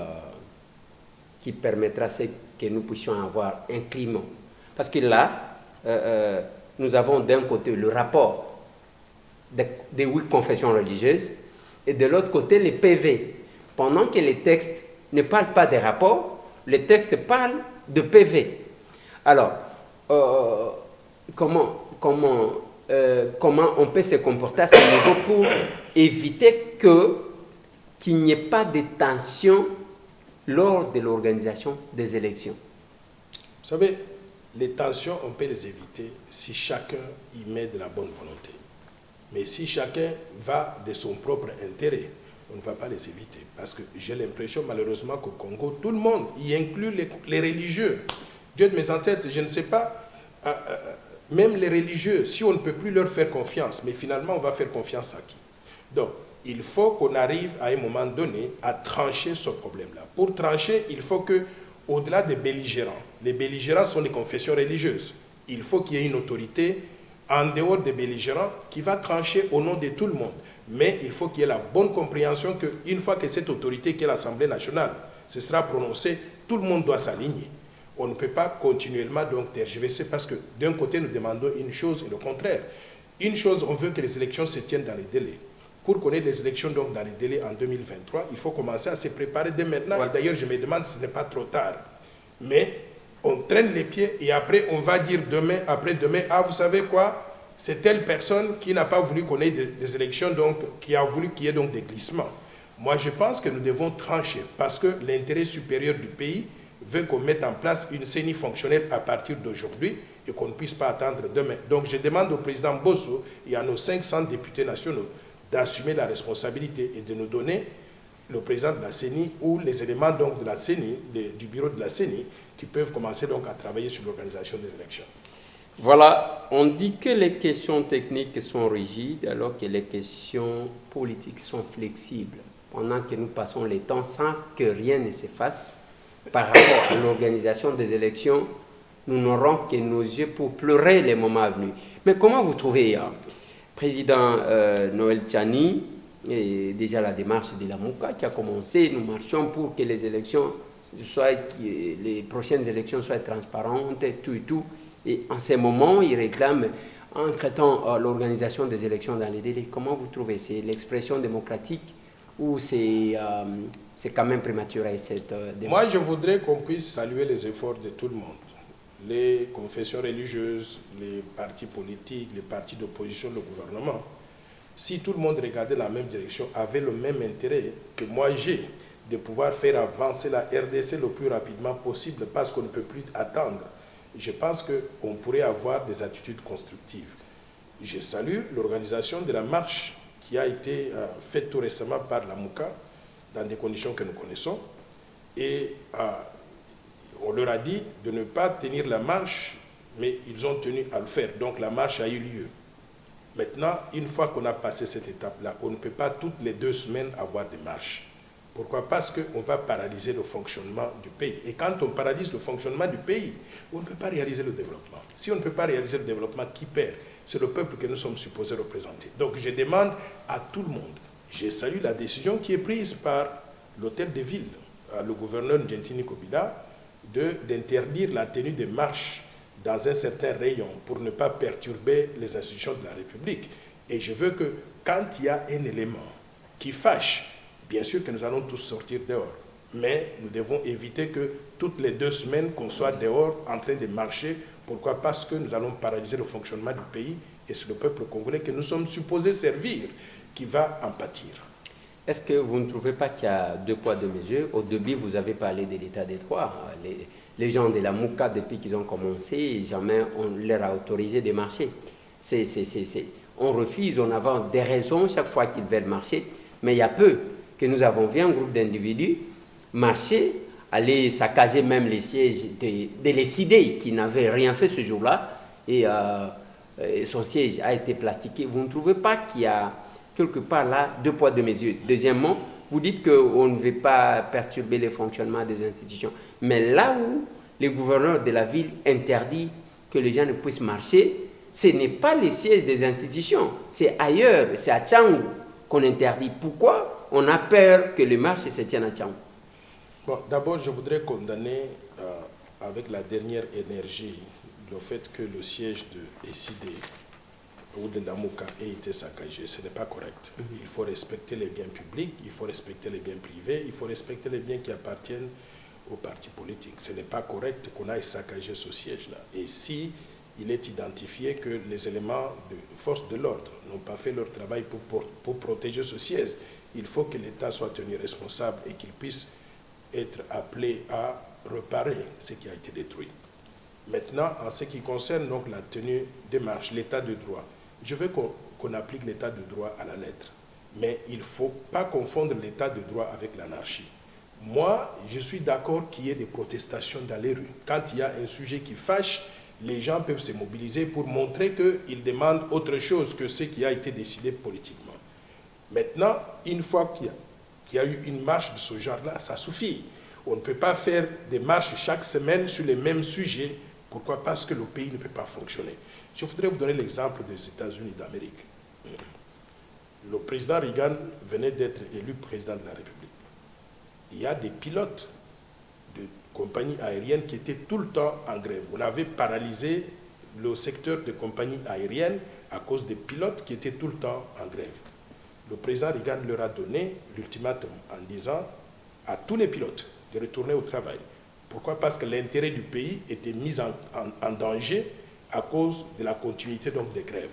qui permettra que nous puissions avoir un climat. Parce que là, nous avons d'un côté le rapport des 8 confessions religieuses et de l'autre côté les PV. Pendant que les textes ne parlent pas des rapports, les textes parlent de PV. Alors, comment on peut se comporter à ce niveau pour éviter qu'il n'y ait pas de tension lors de l'organisation des élections? Vous savez, les tensions, on peut les éviter si chacun y met de la bonne volonté. Mais si chacun va de son propre intérêt, on ne va pas les éviter. Parce que j'ai l'impression, malheureusement, qu'au Congo, tout le monde, y inclut les religieux. Dieu de mes ancêtres, je ne sais pas, même les religieux, si on ne peut plus leur faire confiance, mais finalement, on va faire confiance à qui? Donc, il faut qu'on arrive à un moment donné à trancher ce problème-là. Pour trancher, il faut que, au-delà des belligérants, les belligérants sont des confessions religieuses. Il faut qu'il y ait une autorité en dehors des belligérants qui va trancher au nom de tout le monde. Mais il faut qu'il y ait la bonne compréhension qu'une fois que cette autorité qui est l'Assemblée nationale se sera prononcée, tout le monde doit s'aligner. On ne peut pas continuellement donc tergiverser parce que d'un côté nous demandons une chose et le contraire. Une chose, on veut que les élections se tiennent dans les délais. Pour qu'on ait des élections donc dans les délais en 2023, il faut commencer à se préparer dès maintenant. Ouais. Et d'ailleurs, je me demande si ce n'est pas trop tard. Mais on traîne les pieds et après on va dire demain, après-demain, ah vous savez quoi, c'est telle personne qui n'a pas voulu qu'on ait des élections, donc qui a voulu qu'il y ait donc des glissements. Moi je pense que nous devons trancher parce que l'intérêt supérieur du pays veut qu'on mette en place une CENI fonctionnelle à partir d'aujourd'hui et qu'on ne puisse pas attendre demain. Donc je demande au président Bosso et à nos 500 députés nationaux d'assumer la responsabilité et de nous donner le président de la CENI ou les éléments donc de la CENI, du bureau de la CENI, qui peuvent commencer donc à travailler sur l'organisation des élections. Voilà, on dit que les questions techniques sont rigides alors que les questions politiques sont flexibles. Pendant que nous passons le temps sans que rien ne se fasse par rapport à l'organisation des élections, nous n'aurons que nos yeux pour pleurer les moments venus. Mais comment vous trouvez, Président Noël Tchani, et déjà la démarche de la Mouka qui a commencé, nous marchons pour que les élections les prochaines élections soient transparentes, tout et tout. Et en ces moments, ils réclament, en traitant l'organisation des élections dans les délais. Comment vous trouvez? C'est l'expression démocratique ou c'est quand même prématuré cette démarche? Moi, je voudrais qu'on puisse saluer les efforts de tout le monde. Les confessions religieuses, les partis politiques, les partis d'opposition, le gouvernement. Si tout le monde regardait la même direction, avait le même intérêt que moi j'ai, de pouvoir faire avancer la RDC le plus rapidement possible parce qu'on ne peut plus attendre, je pense qu'on pourrait avoir des attitudes constructives. Je salue l'organisation de la marche qui a été faite tout récemment par la Mouka dans des conditions que nous connaissons. Et on leur a dit de ne pas tenir la marche, mais ils ont tenu à le faire. Donc la marche a eu lieu. Maintenant, une fois qu'on a passé cette étape-là, on ne peut pas toutes les 2 semaines avoir des marches. Pourquoi? Parce qu'on va paralyser le fonctionnement du pays. Et quand on paralyse le fonctionnement du pays, on ne peut pas réaliser le développement. Si on ne peut pas réaliser le développement, qui perd? C'est le peuple que nous sommes supposés représenter. Donc je demande à tout le monde, je salue la décision qui est prise par l'hôtel de ville, le gouverneur Ngentini Kobida, d'interdire la tenue des marches dans un certain rayon pour ne pas perturber les institutions de la République. Et je veux que quand il y a un élément qui fâche, bien sûr que nous allons tous sortir dehors, mais nous devons éviter que toutes les 2 semaines qu'on soit dehors en train de marcher. Pourquoi? Parce que nous allons paralyser le fonctionnement du pays et c'est le peuple congolais que nous sommes supposés servir qui va en pâtir. Est-ce que vous ne trouvez pas qu'il y a 2 poids 2 mesures? Au début, vous avez parlé de l'état des droits. Les gens de la Mouka, depuis qu'ils ont commencé, jamais on leur a autorisé de marcher. On refuse, on a des raisons chaque fois qu'ils veulent marcher, mais il y a peu que nous avons vu un groupe d'individus marcher, aller saccager même les sièges de l'ECID qui n'avait rien fait ce jour-là, et son siège a été plastiqué. Vous ne trouvez pas qu'il y a quelque part là 2 poids 2 mesures? Deuxièmement, vous dites qu'on ne veut pas perturber le fonctionnement des institutions, mais là où le gouverneur de la ville interdit que les gens ne puissent marcher, ce n'est pas les sièges des institutions, c'est ailleurs, c'est à Tchangou qu'on interdit. Pourquoi on a peur que les marches se tiennent à Tchangou? Bon, d'abord, je voudrais condamner avec la dernière énergie le fait que le siège de ECID ou de la Mouka ait été saccagé. Ce n'est pas correct. Il faut respecter les biens publics, il faut respecter les biens privés, il faut respecter les biens qui appartiennent aux partis politiques. Ce n'est pas correct qu'on aille saccager ce siège-là. Et si il est identifié que les éléments de force de l'ordre n'ont pas fait leur travail pour protéger ce siège, il faut que l'État soit tenu responsable et qu'il puisse être appelé à réparer ce qui a été détruit. Maintenant, en ce qui concerne donc la tenue des marches, l'état de droit, je veux qu'on applique l'état de droit à la lettre. Mais il ne faut pas confondre l'état de droit avec l'anarchie. Moi, je suis d'accord qu'il y ait des protestations dans les rues. Quand il y a un sujet qui fâche, les gens peuvent se mobiliser pour montrer qu'ils demandent autre chose que ce qui a été décidé politiquement. Maintenant, une fois qu'il y a eu une marche de ce genre-là, ça suffit. On ne peut pas faire des marches chaque semaine sur les mêmes sujets. Pourquoi? Parce que le pays ne peut pas fonctionner. Je voudrais vous donner l'exemple des États-Unis d'Amérique. Le président Reagan venait d'être élu président de la République. Il y a des pilotes de compagnies aériennes qui étaient tout le temps en grève. On avait paralysé le secteur des compagnies aériennes à cause des pilotes qui étaient tout le temps en grève. Le président Reagan leur a donné l'ultimatum en disant à tous les pilotes de retourner au travail. Pourquoi? Parce que l'intérêt du pays était mis en danger à cause de la continuité donc des grèves.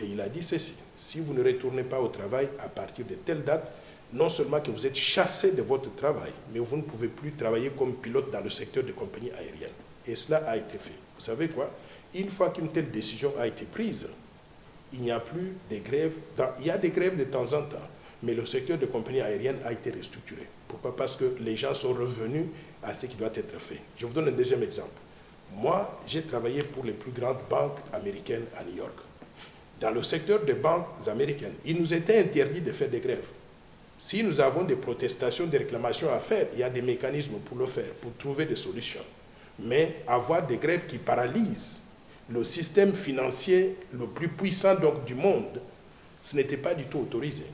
Et il a dit ceci: si vous ne retournez pas au travail à partir de telle date, non seulement que vous êtes chassé de votre travail, mais vous ne pouvez plus travailler comme pilote dans le secteur des compagnies aériennes. Et cela a été fait. Vous savez quoi? Une fois qu'une telle décision a été prise, il n'y a plus de grèves. Il y a des grèves de temps en temps, mais le secteur des compagnies aériennes a été restructuré. Pourquoi? Parce que les gens sont revenus à ce qui doit être fait. Je vous donne un deuxième exemple. Moi, j'ai travaillé pour les plus grandes banques américaines à New York. Dans le secteur des banques américaines, il nous était interdit de faire des grèves. Si nous avons des protestations, des réclamations à faire, il y a des mécanismes pour le faire, pour trouver des solutions. Mais avoir des grèves qui paralysent le système financier le plus puissant donc, du monde, ce n'était pas du tout autorisé.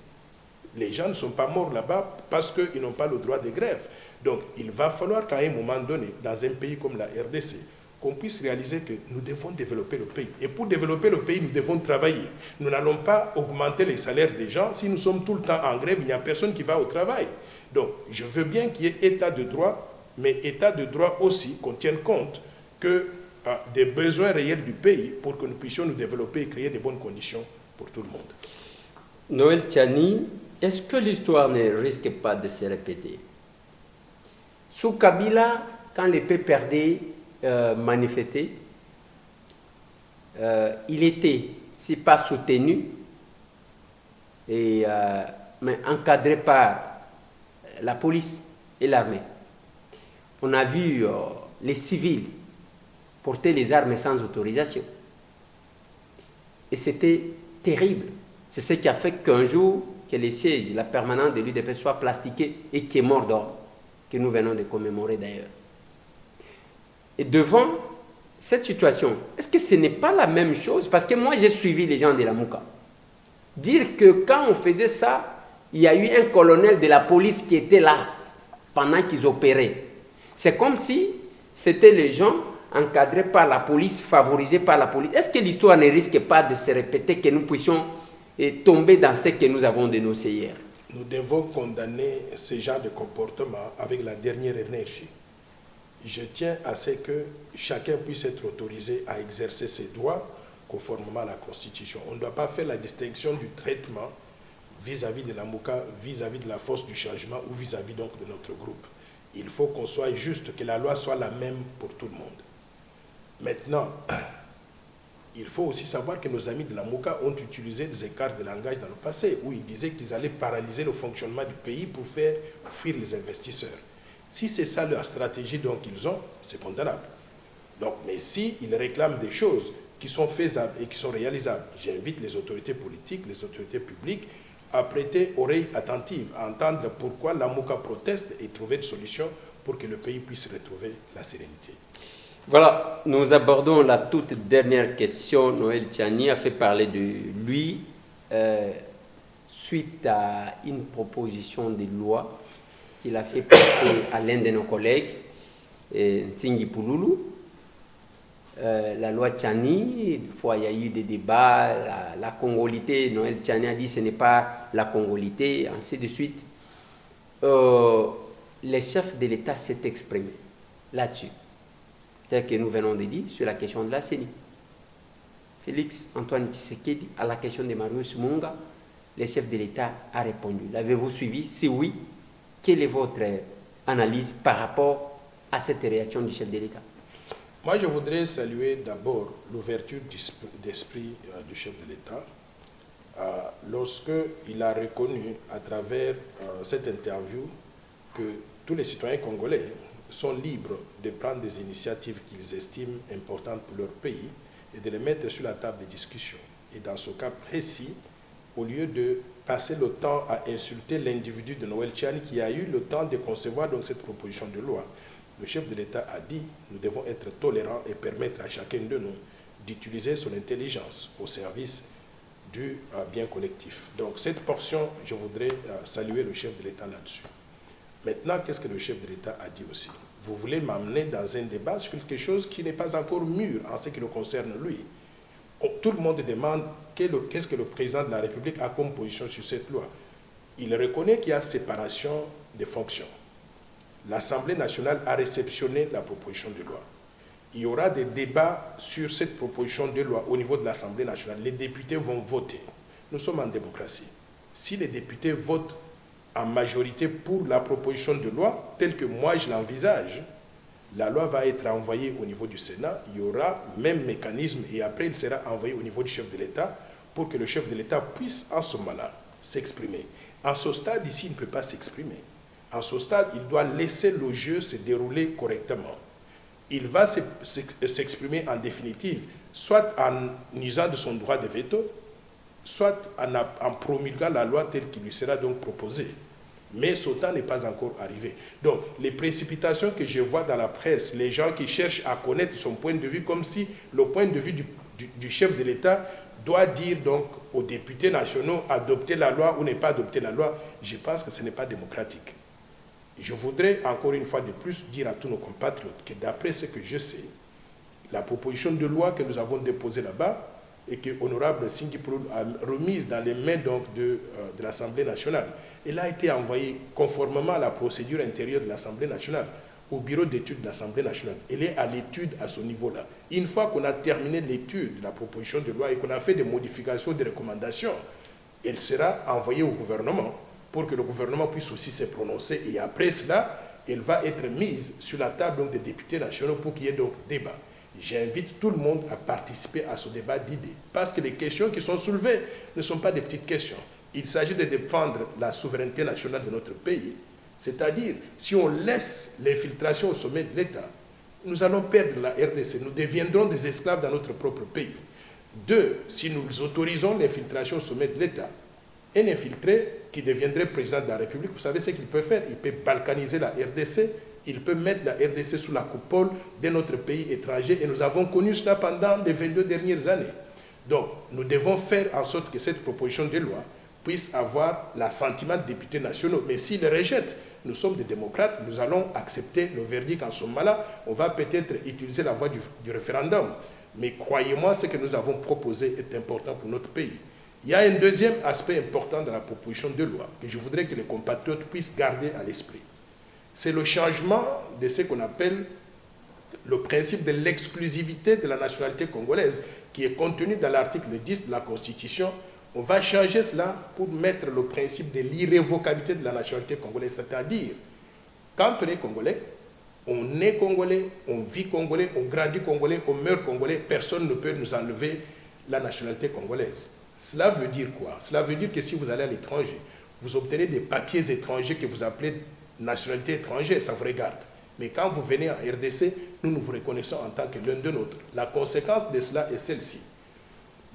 Les gens ne sont pas morts là-bas parce qu'ils n'ont pas le droit de grève. Donc, il va falloir qu'à un moment donné, dans un pays comme la RDC, qu'on puisse réaliser que nous devons développer le pays. Et pour développer le pays, nous devons travailler. Nous n'allons pas augmenter les salaires des gens. Si nous sommes tout le temps en grève, il n'y a personne qui va au travail. Donc, je veux bien qu'il y ait état de droit, mais état de droit aussi qu'on tienne compte que des besoins réels du pays pour que nous puissions nous développer et créer de bonnes conditions pour tout le monde. Noël Tchani, est-ce que l'histoire ne risque pas de se répéter? Sous Kabila, quand les peuples perdaient manifester, il était, si pas soutenu, mais encadré par la police et l'armée. On a vu les civils porter les armes sans autorisation. Et c'était terrible. C'est ce qui a fait qu'un jour, que le siège, la permanence de l'UDP soit plastiqué et qui est mort d'or, que nous venons de commémorer d'ailleurs. Et devant cette situation, est-ce que ce n'est pas la même chose? Parce que moi, j'ai suivi les gens de la Mouka. Dire que quand on faisait ça, il y a eu un colonel de la police qui était là pendant qu'ils opéraient. C'est comme si c'était les gens encadrés par la police, favorisés par la police. Est-ce que l'histoire ne risque pas de se répéter, que nous puissions tomber dans ce que nous avons dénoncé hier? Nous devons condamner ce genre de comportement avec la dernière énergie. Je tiens à ce que chacun puisse être autorisé à exercer ses droits conformément à la Constitution. On ne doit pas faire la distinction du traitement vis-à-vis de la Mouka, vis-à-vis de la force du changement ou vis-à-vis donc de notre groupe. Il faut qu'on soit juste, que la loi soit la même pour tout le monde. Maintenant, il faut aussi savoir que nos amis de la Mouka ont utilisé des écarts de langage dans le passé, où ils disaient qu'ils allaient paralyser le fonctionnement du pays pour faire fuir les investisseurs. Si c'est ça leur stratégie qu'ils ont, c'est condamnable. Donc, mais s'ils réclament des choses qui sont faisables et qui sont réalisables, j'invite les autorités politiques, les autorités publiques à prêter oreille attentive, à entendre pourquoi la Mouka proteste et trouver des solutions pour que le pays puisse retrouver la sérénité. Voilà, nous abordons la toute dernière question. Noël Tchani a fait parler de lui suite à une proposition de loi qu'il a fait passer à l'un de nos collègues, Ntingi Pouloulou. La loi Tchani, une fois il y a eu des débats, la congolité, Noël Tchani a dit ce n'est pas la congolité, ainsi de suite. Les chefs de l'État s'est exprimé là-dessus, tel que nous venons de dire sur la question de la CENI. Félix Antoine Tshisekedi, à la question de Marius Munga, le chef de l'État a répondu. L'avez-vous suivi? Si oui, quelle est votre analyse par rapport à cette réaction du chef de l'État? Moi, je voudrais saluer d'abord l'ouverture d'esprit du chef de l'État lorsqu'il a reconnu à travers cette interview que tous les citoyens congolais sont libres de prendre des initiatives qu'ils estiment importantes pour leur pays et de les mettre sur la table de discussion. Et dans ce cas précis, au lieu de passer le temps à insulter l'individu de Noël Tchani qui a eu le temps de concevoir donc cette proposition de loi, le chef de l'État a dit nous devons être tolérants et permettre à chacun de nous d'utiliser son intelligence au service du bien collectif. Donc cette portion, je voudrais saluer le chef de l'État là-dessus. Maintenant, qu'est-ce que le chef de l'État a dit aussi? Vous voulez m'amener dans un débat sur quelque chose qui n'est pas encore mûr en ce qui le concerne lui. Tout le monde demande qu'est-ce que le président de la République a comme position sur cette loi. Il reconnaît qu'il y a séparation des fonctions. L'Assemblée nationale a réceptionné la proposition de loi. Il y aura des débats sur cette proposition de loi au niveau de l'Assemblée nationale. Les députés vont voter. Nous sommes en démocratie. Si les députés votent en majorité pour la proposition de loi, telle que moi je l'envisage, la loi va être envoyée au niveau du Sénat, il y aura même mécanisme et après il sera envoyé au niveau du chef de l'État pour que le chef de l'État puisse en ce moment-là s'exprimer. En ce stade ici, il ne peut pas s'exprimer. En ce stade, il doit laisser le jeu se dérouler correctement. il va s'exprimer en définitive, soit en usant de son droit de veto, soit en promulguant la loi telle qu'il lui sera donc proposée. Mais ce temps n'est pas encore arrivé. Donc, les précipitations que je vois dans la presse, les gens qui cherchent à connaître son point de vue, comme si le point de vue du chef de l'État doit dire donc aux députés nationaux adopter la loi ou ne pas adopter la loi, je pense que ce n'est pas démocratique. Je voudrais encore une fois de plus dire à tous nos compatriotes que d'après ce que je sais, la proposition de loi que nous avons déposée là-bas et que l'honorable Singhi Pouloulou a remise dans les mains donc de l'Assemblée nationale, elle a été envoyée conformément à la procédure intérieure de l'Assemblée nationale au bureau d'études de l'Assemblée nationale. Elle est à l'étude à ce niveau-là. Une fois qu'on a terminé l'étude de la proposition de loi et qu'on a fait des modifications, des recommandations, elle sera envoyée au gouvernement pour que le gouvernement puisse aussi se prononcer. Et après cela, elle va être mise sur la table donc, des députés nationaux pour qu'il y ait donc débat. J'invite tout le monde à participer à ce débat d'idées. Parce que les questions qui sont soulevées ne sont pas des petites questions. Il s'agit de défendre la souveraineté nationale de notre pays. C'est-à-dire, si on laisse l'infiltration au sommet de l'État, nous allons perdre la RDC. Nous deviendrons des esclaves dans notre propre pays. Deux, si nous autorisons l'infiltration au sommet de l'État, un infiltré qui deviendrait président de la République, vous savez ce qu'il peut faire? Il peut balkaniser la RDC, il peut mettre la RDC sous la coupole de notre pays étranger, et nous avons connu cela pendant les 22 dernières années. Donc, nous devons faire en sorte que cette proposition de loi puisse avoir l'assentiment des députés nationaux. Mais s'ils le rejettent, nous sommes des démocrates, nous allons accepter le verdict en ce moment-là. On va peut-être utiliser la voie du référendum. Mais croyez-moi, ce que nous avons proposé est important pour notre pays. Il y a un deuxième aspect important dans la proposition de loi que je voudrais que les compatriotes puissent garder à l'esprit. C'est le changement de ce qu'on appelle le principe de l'exclusivité de la nationalité congolaise qui est contenu dans l'article 10 de la Constitution. On va changer cela pour mettre le principe de l'irrévocabilité de la nationalité congolaise. C'est-à-dire, quand on est congolais, on vit congolais, on grandit congolais, on meurt congolais, personne ne peut nous enlever la nationalité congolaise. Cela veut dire quoi? Cela veut dire que si vous allez à l'étranger, vous obtenez des papiers étrangers que vous appelez nationalité étrangère, ça vous regarde. Mais quand vous venez en RDC, nous vous reconnaissons en tant que l'un de nôtres. La conséquence de cela est celle-ci.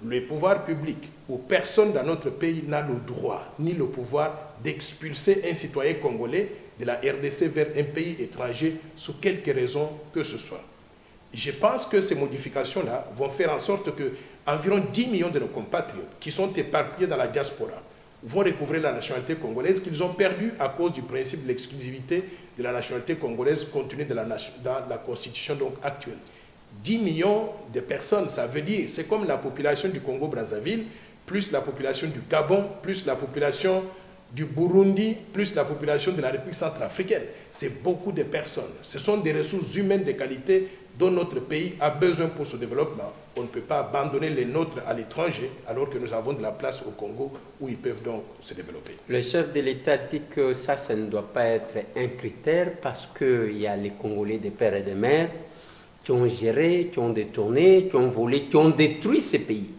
Le pouvoir public ou personne dans notre pays n'a le droit ni le pouvoir d'expulser un citoyen congolais de la RDC vers un pays étranger sous quelque raison que ce soit. Je pense que ces modifications-là vont faire en sorte que environ 10 millions de nos compatriotes qui sont éparpillés dans la diaspora vont recouvrer la nationalité congolaise qu'ils ont perdue à cause du principe de l'exclusivité de la nationalité congolaise contenu dans la Constitution donc actuelle. 10 millions de personnes, ça veut dire, c'est comme la population du Congo-Brazzaville, plus la population du Gabon, plus la population du Burundi, plus la population de la République centrafricaine. C'est beaucoup de personnes. Ce sont des ressources humaines de qualité dont notre pays a besoin pour son développement. On ne peut pas abandonner les nôtres à l'étranger alors que nous avons de la place au Congo où ils peuvent donc se développer. Le chef de l'État dit que ça ne doit pas être un critère parce qu'il y a les Congolais des pères et des mères qui ont géré, qui ont détourné, qui ont volé, qui ont détruit ces pays.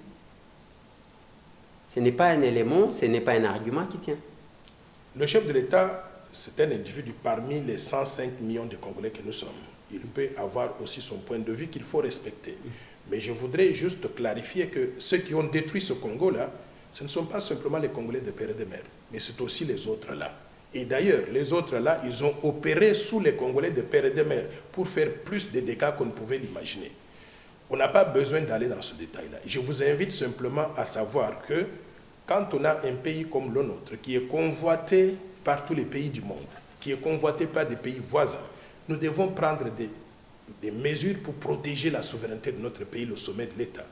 Ce n'est pas un élément, ce n'est pas un argument qui tient. Le chef de l'État, c'est un individu parmi les 105 millions de Congolais que nous sommes. Il peut avoir aussi son point de vue qu'il faut respecter. Mais je voudrais juste clarifier que ceux qui ont détruit ce Congo-là, ce ne sont pas simplement les Congolais de père et de mère, mais c'est aussi les autres là. Et d'ailleurs, les autres là, ils ont opéré sous les Congolais de père et de mère pour faire plus de dégâts qu'on ne pouvait l'imaginer. On n'a pas besoin d'aller dans ce détail-là. Je vous invite simplement à savoir que quand on a un pays comme le nôtre, qui est convoité par tous les pays du monde, qui est convoité par des pays voisins, nous devons prendre des mesures pour protéger la souveraineté de notre pays, le sommet de l'État.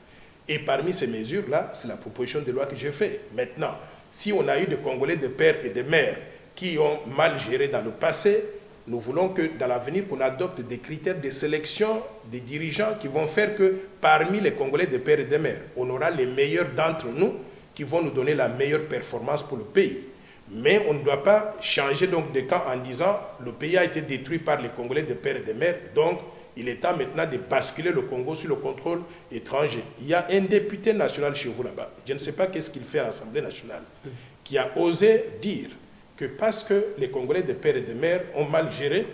Et parmi ces mesures-là, c'est la proposition de loi que j'ai faite. Maintenant, si on a eu des Congolais de père et de mère qui ont mal géré dans le passé, nous voulons que dans l'avenir, qu'on adopte des critères de sélection des dirigeants qui vont faire que parmi les Congolais de père et de mère, on aura les meilleurs d'entre nous qui vont nous donner la meilleure performance pour le pays. Mais on ne doit pas changer donc de camp en disant le pays a été détruit par les Congolais de père et de mère, donc il est temps maintenant de basculer le Congo sur le contrôle étranger. Il y a un député national chez vous là-bas, je ne sais pas qu'est-ce qu'il fait à l'Assemblée nationale, qui a osé dire que parce que les Congolais de père et de mère ont mal géré,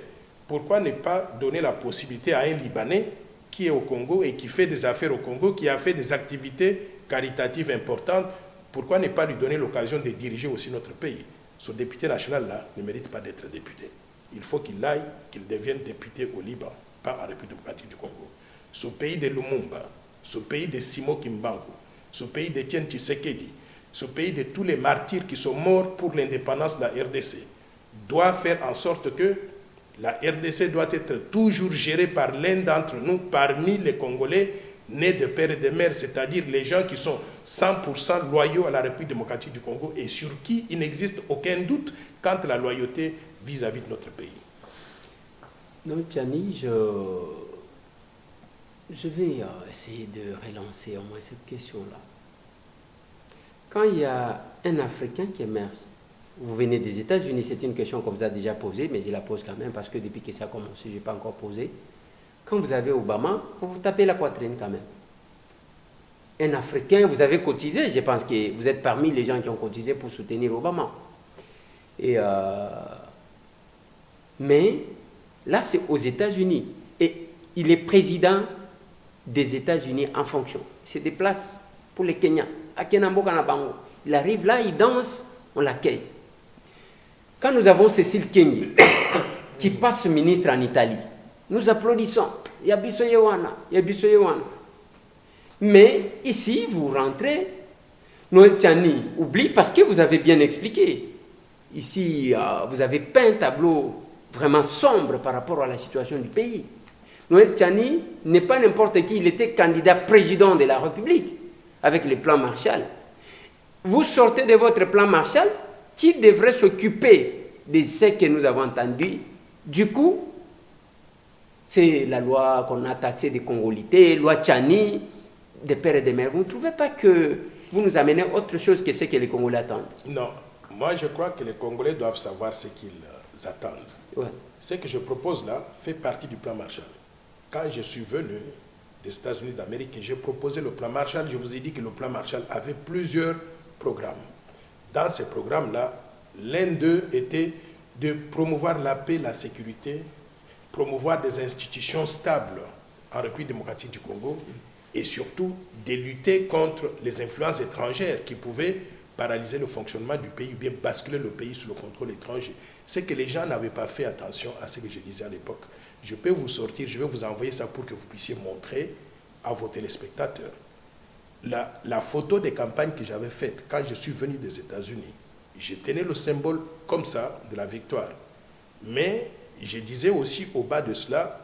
pourquoi ne pas donner la possibilité à un Libanais qui est au Congo et qui fait des affaires au Congo, qui a fait des activités caritatives importantes, pourquoi ne pas lui donner l'occasion de diriger aussi notre pays? Ce député national-là ne mérite pas d'être député. Il faut qu'il aille, qu'il devienne député au Liban, pas en République démocratique du Congo. Ce pays de Lumumba, ce pays de Simo Kimbangu, ce pays d'Etienne Tshisekedi, ce pays de tous les martyrs qui sont morts pour l'indépendance de la RDC, doit faire en sorte que la RDC doit être toujours gérée par l'un d'entre nous, parmi les Congolais nés de père et de mère, c'est-à-dire les gens qui sont 100% loyaux à la République démocratique du Congo et sur qui il n'existe aucun doute quant à la loyauté vis-à-vis de notre pays. Non, Tiani, je vais essayer de relancer au moins cette question-là. Quand il y a un Africain qui émerge, vous venez des États-Unis, c'est une question qu'on vous a déjà posée, mais je la pose quand même parce que depuis que ça a commencé, je n'ai pas encore posé. Quand vous avez Obama, vous vous tapez la poitrine quand même. Un Africain, vous avez cotisé, je pense que vous êtes parmi les gens qui ont cotisé pour soutenir Obama. Mais là, c'est aux États-Unis. Et il est président des États-Unis en fonction. Il se déplace pour les Kenyans. À Kenambo, Kanabango. Il arrive là, il danse, on l'accueille. Quand nous avons Cécile Kyenge, qui passe ministre en Italie, nous applaudissons. Yabiso Yewana, Yabiso Yewana. Mais ici, vous rentrez, Noël Tiani oublie parce que vous avez bien expliqué. Ici, vous avez peint un tableau vraiment sombre par rapport à la situation du pays. Noël Tiani n'est pas n'importe qui, il était candidat président de la République avec le plan Marshall. Vous sortez de votre plan Marshall, qui devrait s'occuper de ce que nous avons entendu. Du coup, c'est la loi qu'on a taxée des Congolités, loi Tiani, des pères et des mères. Vous ne trouvez pas que vous nous amenez autre chose que ce que les Congolais attendent? Non, moi je crois que les Congolais doivent savoir ce qu'ils attendent. Ouais. Ce que je propose là fait partie du plan Marshall. Quand je suis venu des États-Unis d'Amérique et j'ai proposé le plan Marshall, je vous ai dit que le plan Marshall avait plusieurs programmes. Dans ces programmes-là, l'un d'eux était de promouvoir la paix, la sécurité, promouvoir des institutions stables en République démocratique du Congo et surtout de lutter contre les influences étrangères qui pouvaient paralyser le fonctionnement du pays ou bien basculer le pays sous le contrôle étranger. C'est que les gens n'avaient pas fait attention à ce que je disais à l'époque. Je peux vous sortir, je vais vous envoyer ça pour que vous puissiez montrer à vos téléspectateurs. La photo des campagnes que j'avais faite quand je suis venu des États-Unis, je tenais le symbole comme ça de la victoire. Mais je disais aussi au bas de cela,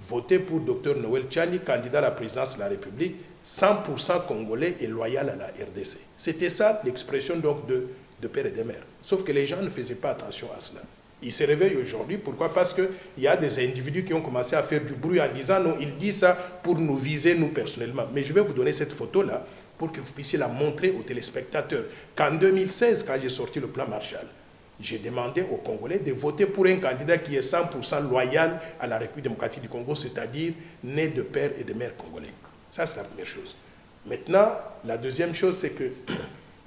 votez pour Dr Noël Tiani, candidat à la présidence de la République, 100% congolais et loyal à la RDC. C'était ça l'expression donc de père et de mère. Sauf que les gens ne faisaient pas attention à cela. Ils se réveillent aujourd'hui. Pourquoi? Parce qu'il y a des individus qui ont commencé à faire du bruit en disant non, il dit ça pour nous viser, nous personnellement. Mais je vais vous donner cette photo-là pour que vous puissiez la montrer aux téléspectateurs. Qu'en 2016, quand j'ai sorti le plan Marshall, j'ai demandé aux Congolais de voter pour un candidat qui est 100% loyal à la République démocratique du Congo, c'est-à-dire né de père et de mère congolais. Ça, c'est la première chose. Maintenant, la deuxième chose, c'est que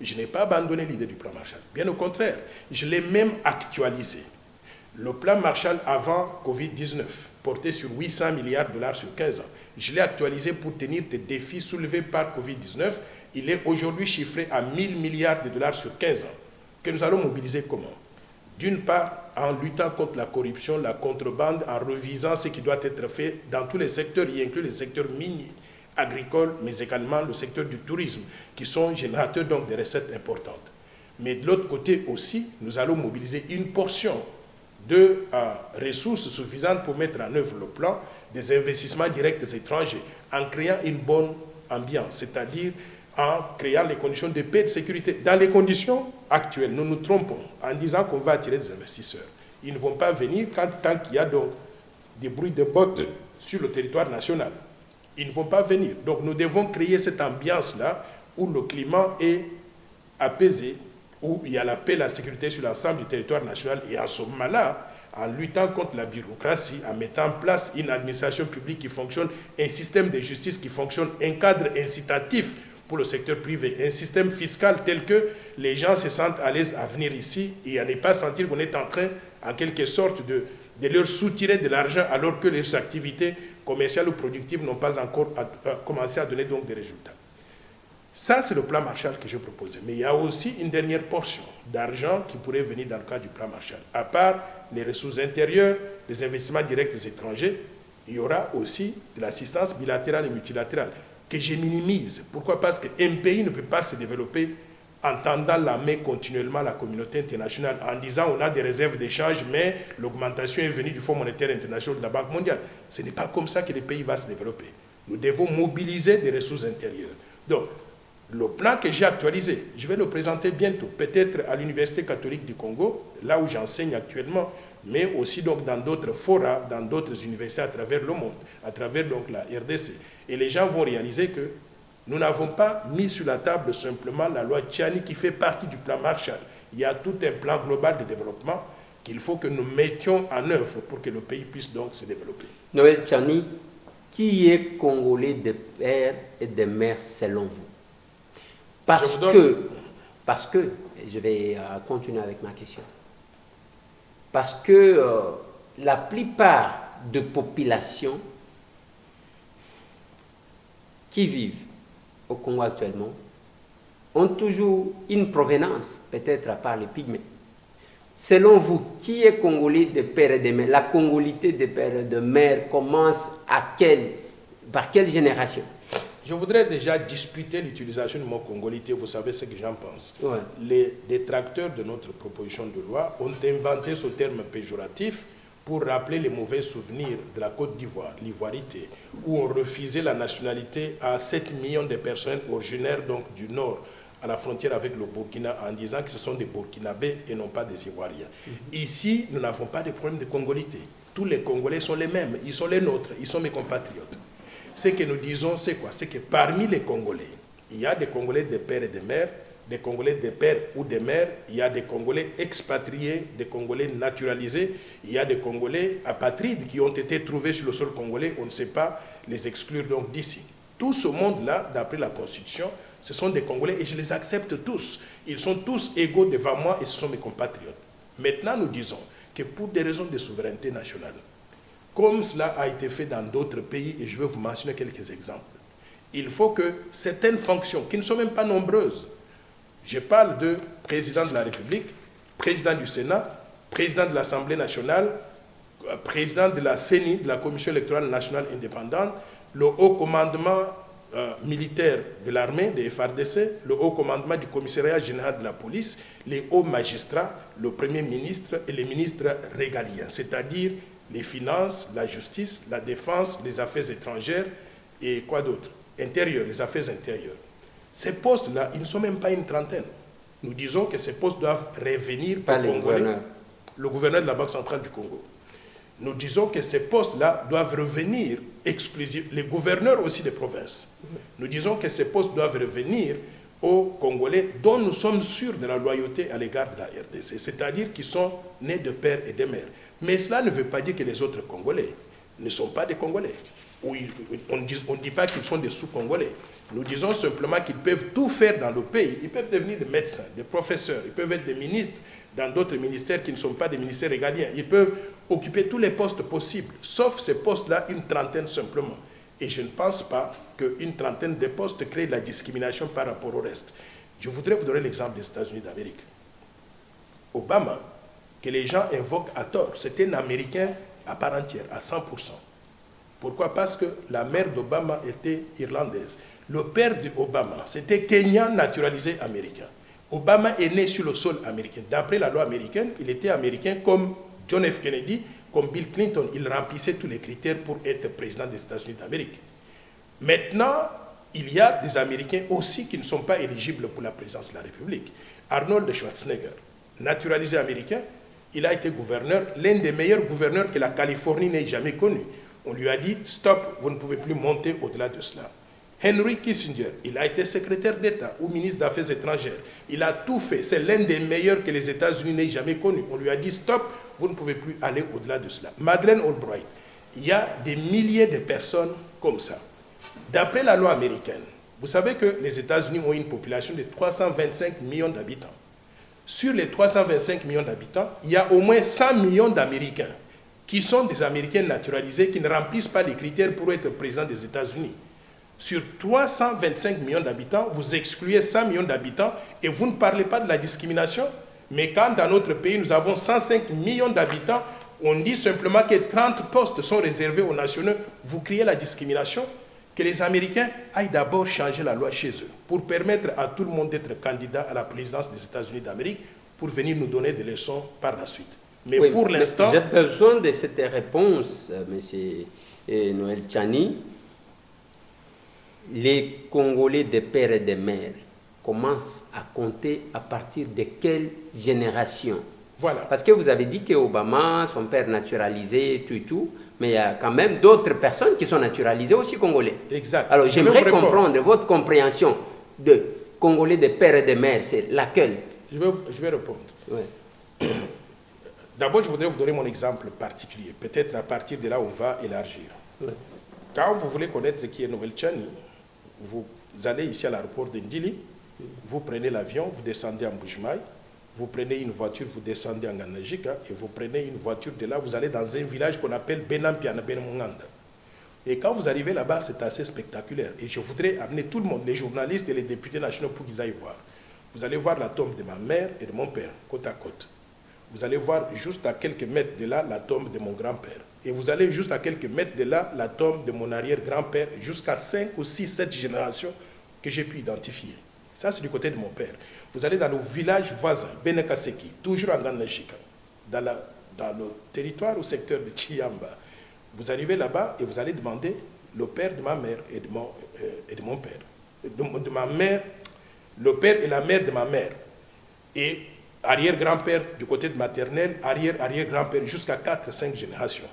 je n'ai pas abandonné l'idée du plan Marshall. Bien au contraire, je l'ai même actualisé. Le plan Marshall avant Covid-19 portait sur 800 milliards de dollars sur 15 ans. Je l'ai actualisé pour tenir des défis soulevés par Covid-19. Il est aujourd'hui chiffré à 1000 milliards de dollars sur 15 ans. Que nous allons mobiliser comment? D'une part, en luttant contre la corruption, la contrebande, en revisant ce qui doit être fait dans tous les secteurs, y inclut les secteurs miniers, agricoles, mais également le secteur du tourisme, qui sont générateurs donc de recettes importantes. Mais de l'autre côté aussi, nous allons mobiliser une portion de ressources suffisantes pour mettre en œuvre le plan des investissements directs étrangers, en créant une bonne ambiance, c'est-à-dire en créant les conditions de paix et de sécurité. Dans les conditions actuelles, nous nous trompons en disant qu'on va attirer des investisseurs. Ils ne vont pas venir tant qu'il y a donc des bruits de bottes sur le territoire national. Ils ne vont pas venir. Donc nous devons créer cette ambiance-là où le climat est apaisé, où il y a la paix et la sécurité sur l'ensemble du territoire national. Et à ce moment-là, en luttant contre la bureaucratie, en mettant en place une administration publique qui fonctionne, un système de justice qui fonctionne, un cadre incitatif pour le secteur privé, un système fiscal tel que les gens se sentent à l'aise à venir ici et à ne pas sentir qu'on est en train, en quelque sorte, de leur soutirer de l'argent alors que leurs activités commerciales ou productives n'ont pas encore commencé à donner donc des résultats. Ça, c'est le plan Marshall que j'ai proposé. Mais il y a aussi une dernière portion d'argent qui pourrait venir dans le cadre du plan Marshall. À part les ressources intérieures, les investissements directs étrangers, il y aura aussi de l'assistance bilatérale et multilatérale que je minimise. Pourquoi? Parce qu'un pays ne peut pas se développer en tendant la main continuellement à la communauté internationale, en disant on a des réserves d'échange, mais l'augmentation est venue du Fonds monétaire international de la Banque mondiale. Ce n'est pas comme ça que le pays va se développer. Nous devons mobiliser des ressources intérieures. Donc, le plan que j'ai actualisé, je vais le présenter bientôt, peut-être à l'Université catholique du Congo, là où j'enseigne actuellement, mais aussi donc dans d'autres forats, dans d'autres universités à travers le monde, à travers donc la RDC. Et les gens vont réaliser que nous n'avons pas mis sur la table simplement la loi Tchani qui fait partie du plan Marshall. Il y a tout un plan global de développement qu'il faut que nous mettions en œuvre pour que le pays puisse donc se développer. Noël Tchani, qui est Congolais de père et de mère selon vous? Parce que, je vais continuer avec ma question, parce que la plupart des populations qui vivent au Congo actuellement ont toujours une provenance, peut-être à part les pygmées. Selon vous, qui est Congolais de père et de mère? La congolité de père et de mère commence par quelle génération? Je voudrais déjà disputer l'utilisation du mot congolité, vous savez ce que j'en pense. Ouais. Les détracteurs de notre proposition de loi ont inventé ce terme péjoratif pour rappeler les mauvais souvenirs de la Côte d'Ivoire, l'ivoirité, où on refusait la nationalité à 7 millions de personnes originaires donc, du nord, à la frontière avec le Burkina, en disant que ce sont des Burkinabés et non pas des Ivoiriens. Ici, nous n'avons pas de problème de congolité. Tous les Congolais sont les mêmes, ils sont les nôtres, ils sont mes compatriotes. Ce que nous disons, c'est quoi? C'est que parmi les Congolais, il y a des Congolais de père et de mère, des Congolais de père ou de mère, il y a des Congolais expatriés, des Congolais naturalisés, il y a des Congolais apatrides qui ont été trouvés sur le sol congolais, on ne sait pas les exclure donc d'ici. Tout ce monde-là, d'après la Constitution, ce sont des Congolais et je les accepte tous. Ils sont tous égaux devant moi et ce sont mes compatriotes. Maintenant, nous disons que pour des raisons de souveraineté nationale, comme cela a été fait dans d'autres pays, et je vais vous mentionner quelques exemples, il faut que certaines fonctions, qui ne sont même pas nombreuses, je parle de président de la République, président du Sénat, président de l'Assemblée nationale, président de la CENI, de la Commission électorale nationale indépendante, le haut commandement militaire de l'armée, des FARDC, le haut commandement du commissariat général de la police, les hauts magistrats, le premier ministre et les ministres régaliens, c'est-à-dire les finances, la justice, la défense, les affaires étrangères et quoi d'autre? Intérieures, les affaires intérieures. Ces postes-là, ils ne sont même pas une trentaine. Nous disons que ces postes doivent revenir Pas au Congolais, le gouverneur de la Banque centrale du Congo. Nous disons que ces postes-là doivent revenir exclusivement, les gouverneurs aussi des provinces. Nous disons que ces postes doivent revenir aux Congolais dont nous sommes sûrs de la loyauté à l'égard de la RDC, c'est-à-dire qui sont nés de père et de mère. Mais cela ne veut pas dire que les autres Congolais ne sont pas des Congolais. On ne dit pas qu'ils sont des sous-Congolais. Nous disons simplement qu'ils peuvent tout faire dans le pays. Ils peuvent devenir des médecins, des professeurs, ils peuvent être des ministres dans d'autres ministères qui ne sont pas des ministères régaliens. Ils peuvent occuper tous les postes possibles, sauf ces postes-là, une trentaine simplement. Et je ne pense pas qu'une trentaine de postes crée de la discrimination par rapport au reste. Je voudrais vous donner l'exemple des États-Unis d'Amérique. Obama, que les gens invoquent à tort, c'était un Américain à part entière, à 100%. Pourquoi? Parce que la mère d'Obama était irlandaise. Le père d'Obama, c'était Kenyan naturalisé américain. Obama est né sur le sol américain. D'après la loi américaine, il était américain comme John F. Kennedy, comme Bill Clinton. Il remplissait tous les critères pour être président des États-Unis d'Amérique. Maintenant, il y a des Américains aussi qui ne sont pas éligibles pour la présidence de la République. Arnold Schwarzenegger, naturalisé américain, il a été gouverneur, l'un des meilleurs gouverneurs que la Californie n'ait jamais connu. On lui a dit, stop, vous ne pouvez plus monter au-delà de cela. Henry Kissinger, il a été secrétaire d'État ou ministre des Affaires étrangères. Il a tout fait. C'est l'un des meilleurs que les États-Unis n'aient jamais connu. On lui a dit, stop, vous ne pouvez plus aller au-delà de cela. Madeleine Albright, il y a des milliers de personnes comme ça. D'après la loi américaine, vous savez que les États-Unis ont une population de 325 millions d'habitants. Sur les 325 millions d'habitants, il y a au moins 100 millions d'Américains. qui sont des Américains naturalisés, qui ne remplissent pas les critères pour être président des États-Unis. Sur 325 millions d'habitants, vous excluez 100 millions d'habitants et vous ne parlez pas de la discrimination. Mais quand dans notre pays, nous avons 105 millions d'habitants, on dit simplement que 30 postes sont réservés aux nationaux, vous criez la discrimination. Que les Américains aillent d'abord changer la loi chez eux pour permettre à tout le monde d'être candidat à la présidence des États-Unis d'Amérique pour venir nous donner des leçons par la suite. Mais oui, pour l'instant... J'ai besoin de cette réponse, M. Noël Tchani. Les Congolais des pères et des mères commencent à compter à partir de quelle génération? Voilà. Parce que vous avez dit qu'Obama, son père naturalisé, tout, mais il y a quand même d'autres personnes qui sont naturalisées aussi congolais. Exact. Alors j'aimerais comprendre votre compréhension de Congolais des pères et des mères, c'est laquelle? Je vais répondre. Ouais. D'abord, je voudrais vous donner mon exemple particulier. Peut-être à partir de là, on va élargir. Ouais. Quand vous voulez connaître qui est Noël Tchani, vous allez ici à l'aéroport de Ndili, vous prenez l'avion, vous descendez en Bujimaï, vous prenez une voiture, vous descendez en Ganajika, et vous prenez une voiture de là, vous allez dans un village qu'on appelle Benampiana Benmunganda. Et quand vous arrivez là-bas, c'est assez spectaculaire. Et je voudrais amener tout le monde, les journalistes et les députés nationaux, pour qu'ils aillent voir. Vous allez voir la tombe de ma mère et de mon père, côte à côte. Vous allez voir juste à quelques mètres de là la tombe de mon grand-père. Et vous allez juste à quelques mètres de là la tombe de mon arrière-grand-père, jusqu'à 5 ou 6, 7 générations que j'ai pu identifier. Ça, c'est du côté de mon père. Vous allez dans le village voisin, Benekaseki, toujours en Ganajika, dans le territoire au secteur de Chiyamba. Vous arrivez là-bas et vous allez demander le père de ma mère et de mon père. De ma mère, le père et la mère de ma mère. Et arrière-grand-père du côté de maternelle, arrière-arrière-grand-père, jusqu'à 4-5 générations.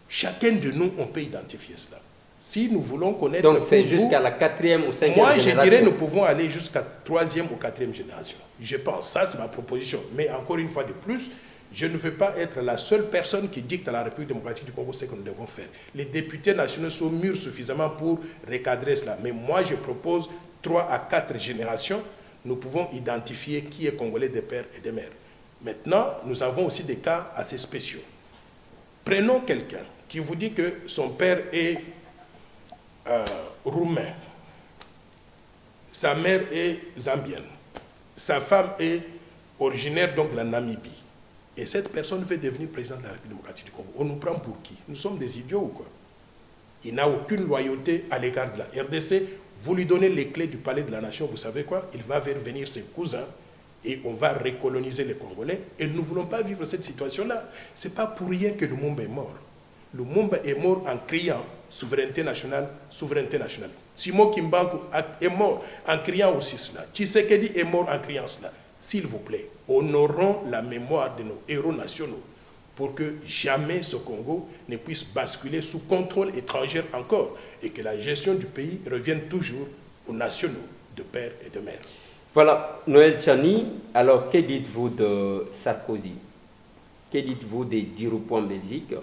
Chacun de nous, on peut identifier cela. Si nous voulons connaître... Donc c'est jusqu'à la 4e ou 5e génération. Moi, je dirais nous pouvons aller jusqu'à 3e ou 4e génération. Je pense, ça c'est ma proposition. Mais encore une fois de plus, je ne veux pas être la seule personne qui dicte à la République démocratique du Congo ce que nous devons faire. Les députés nationaux sont mûrs suffisamment pour recadrer cela. Mais moi, je propose 3 à 4 générations. Nous pouvons identifier qui est Congolais des pères et des mères. Maintenant, nous avons aussi des cas assez spéciaux. Prenons quelqu'un qui vous dit que son père est roumain, sa mère est zambienne, sa femme est originaire donc de la Namibie. Et cette personne veut devenir président de la République démocratique du Congo. On nous prend pour qui? Nous sommes des idiots ou quoi? Il n'a aucune loyauté à l'égard de la RDC. Vous lui donnez les clés du palais de la nation, vous savez quoi? Il va faire venir ses cousins et on va recoloniser les Congolais. Et nous ne voulons pas vivre cette situation-là. Ce n'est pas pour rien que le Lumumba est mort. Le Lumumba est mort en criant souveraineté nationale, souveraineté nationale. Simo Kimbangu est mort en criant aussi cela. Tshisekedi est mort en criant cela. S'il vous plaît, honorons la mémoire de nos héros nationaux pour que jamais ce Congo ne puisse basculer sous contrôle étranger encore et que la gestion du pays revienne toujours aux nationaux de père et de mère. Voilà, Noël Tchani, alors que dites-vous de Sarkozy? Que dites-vous des Dirupo en Belgique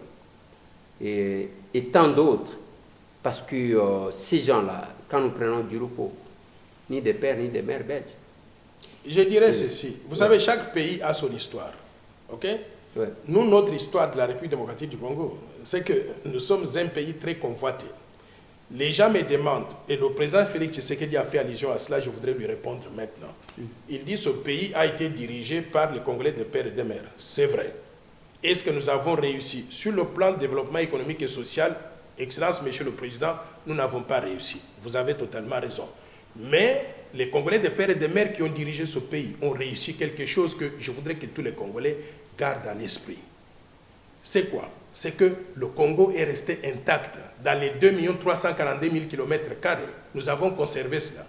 et tant d'autres? Parce que ces gens-là, quand nous prenons Dirupo, ni des pères ni des mères belges. Je dirais ceci. Vous savez, chaque pays a son histoire. OK? Ouais. Nous, notre histoire de la République démocratique du Congo, c'est que nous sommes un pays très convoité. Les gens me demandent, et le président Félix Tshisekedi a fait allusion à cela, je voudrais lui répondre maintenant. Il dit que ce pays a été dirigé par les Congolais de père et de mère. C'est vrai. Est-ce que nous avons réussi? Sur le plan de développement économique et social, Excellence, Monsieur le Président, nous n'avons pas réussi. Vous avez totalement raison. Mais les Congolais de père et de mère qui ont dirigé ce pays ont réussi quelque chose que je voudrais que tous les Congolais gardent à l'esprit. C'est quoi? C'est que le Congo est resté intact. Dans les 2 342 000 km², nous avons conservé cela.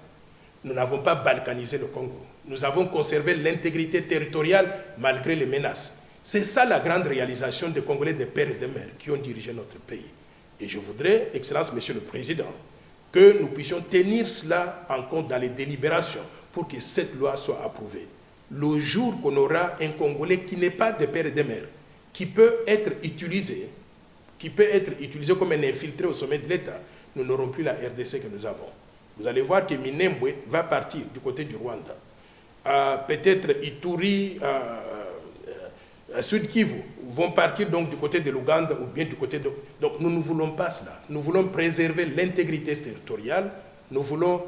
Nous n'avons pas balkanisé le Congo. Nous avons conservé l'intégrité territoriale malgré les menaces. C'est ça la grande réalisation des Congolais de père et de mère qui ont dirigé notre pays. Et je voudrais, Excellence, Monsieur le Président, que nous puissions tenir cela en compte dans les délibérations pour que cette loi soit approuvée. Le jour qu'on aura un Congolais qui n'est pas de père et de mère, qui peut être utilisé comme un infiltré au sommet de l'État, nous n'aurons plus la RDC que nous avons. Vous allez voir que Minembwe va partir du côté du Rwanda. Peut-être Ituri, Sud Kivu vont partir donc du côté de l'Ouganda ou bien du côté de... Donc nous ne voulons pas cela. Nous voulons préserver l'intégrité territoriale, nous voulons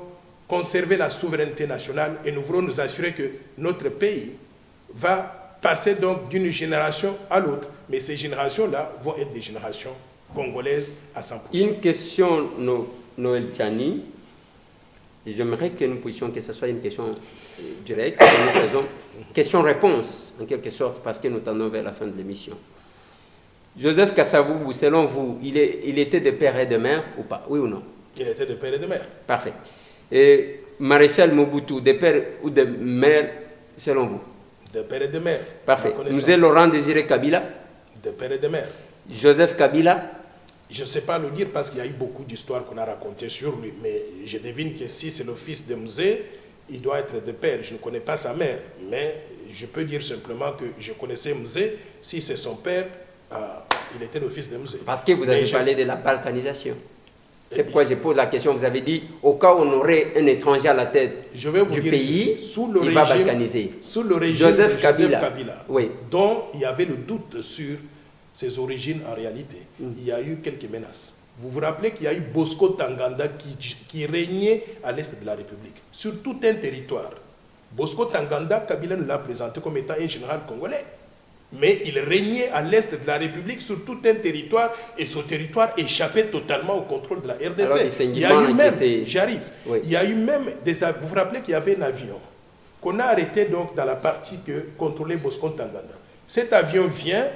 conserver la souveraineté nationale et nous voulons nous assurer que notre pays va passer donc d'une génération à l'autre. Mais ces générations-là vont être des générations congolaises à 100%. Une question, Noël Tchani. J'aimerais que nous puissions, que ce soit une question directe, nous faisons question-réponse, en quelque sorte, parce que nous tendons vers la fin de l'émission. Joseph Kasavubu, selon vous, il était de père et de mère ou pas? Oui ou non? Il était de père et de mère. Parfait. Et Maréchal Mobutu, de père ou de mère, selon vous? De père et de mère. Parfait. Nous est Laurent Désiré Kabila? De père et de mère. Joseph Kabila? Je ne sais pas le dire parce qu'il y a eu beaucoup d'histoires qu'on a racontées sur lui, mais je devine que si c'est le fils de Mzé, il doit être de père. Je ne connais pas sa mère, mais je peux dire simplement que je connaissais Mzé. Si c'est son père, il était le fils de Mzé. Parce que vous avez parlé de la balkanisation. C'est pourquoi je pose la question. Vous avez dit, au cas où on aurait un étranger à la tête du pays, il va balkaniser. Sous le régime Joseph de Kabila, oui, dont il y avait le doute sur ses origines en réalité. Il y a eu quelques menaces. Vous vous rappelez qu'il y a eu Bosco Tanganda qui régnait à l'est de la République, sur tout un territoire. Bosco Tanganda, Kabila nous l'a présenté comme étant un général congolais. Mais il régnait à l'est de la République sur tout un territoire et ce territoire échappait totalement au contrôle de la RDC. Alors, il y a eu même, j'arrive, oui. Il y a eu même vous vous rappelez qu'il y avait un avion qu'on a arrêté donc dans la partie que contrôlait Bosco Tanganda. Cet avion vient,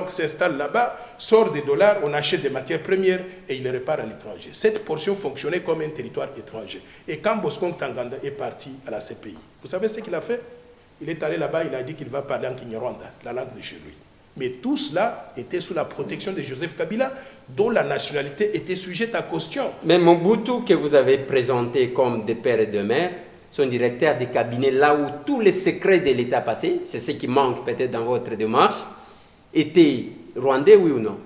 s'installe là-bas, sort des dollars, on achète des matières premières et il les répare à l'étranger. Cette portion fonctionnait comme un territoire étranger. Et quand Bosco Tanganda est parti à la CPI, vous savez ce qu'il a fait? Il est allé là-bas, il a dit qu'il va parler en Kinyarwanda, la langue de chez lui. Mais tout cela était sous la protection de Joseph Kabila, dont la nationalité était sujette à caution. Mais Mobutu, que vous avez présenté comme de père et de mère, son directeur de cabinet, là où tous les secrets de l'État passé, c'est ce qui manque peut-être dans votre démarche, était rwandais, oui ou non?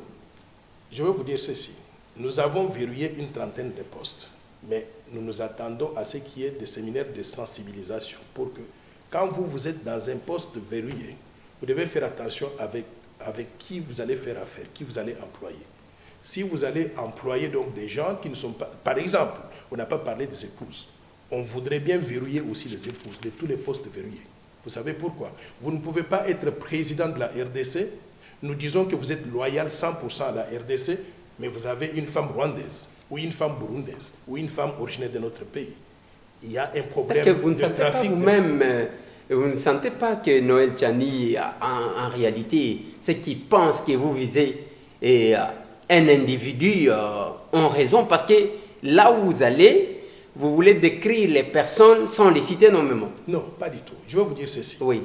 Je vais vous dire ceci. Nous avons verrouillé une trentaine de postes, mais nous nous attendons à ce qu'il y ait des séminaires de sensibilisation pour que, quand vous êtes dans un poste verrouillé, vous devez faire attention avec qui vous allez faire affaire, qui vous allez employer. Si vous allez employer donc des gens qui ne sont pas... Par exemple, on n'a pas parlé des épouses. On voudrait bien verrouiller aussi les épouses de tous les postes verrouillés. Vous savez pourquoi? Vous ne pouvez pas être président de la RDC. Nous disons que vous êtes loyal 100% à la RDC, mais vous avez une femme rwandaise, ou une femme burundaise, ou une femme originaire de notre pays. Il y a un problème. Est-ce que vous ne sentez pas vous-même, vous ne sentez pas que Noël Tchani, en réalité, ce qui pense que vous visez est un individu en raison, parce que là où vous allez, vous voulez décrire les personnes sans les citer nommément? Non, pas du tout. Je vais vous dire ceci. Oui.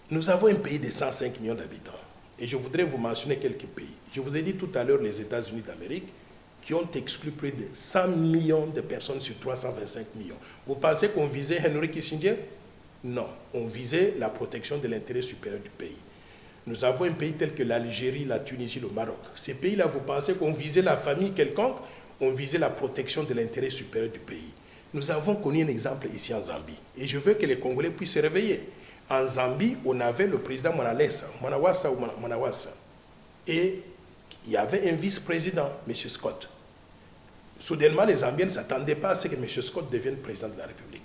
Nous avons un pays de 105 millions d'habitants. Et je voudrais vous mentionner quelques pays. Je vous ai dit tout à l'heure les États-Unis d'Amérique qui ont exclu plus de 100 millions de personnes sur 325 millions. Vous pensez qu'on visait Henry Kissinger? Non. On visait la protection de l'intérêt supérieur du pays. Nous avons un pays tel que l'Algérie, la Tunisie, le Maroc. Ces pays-là, vous pensez qu'on visait la famille quelconque? On visait la protection de l'intérêt supérieur du pays. Nous avons connu un exemple ici en Zambie. Et je veux que les Congolais puissent se réveiller. En Zambie, on avait le président Mwanawasa. Et il y avait un vice-président, M. Scott. Soudainement, les Zambiens ne s'attendaient pas à ce que M. Scott devienne président de la République.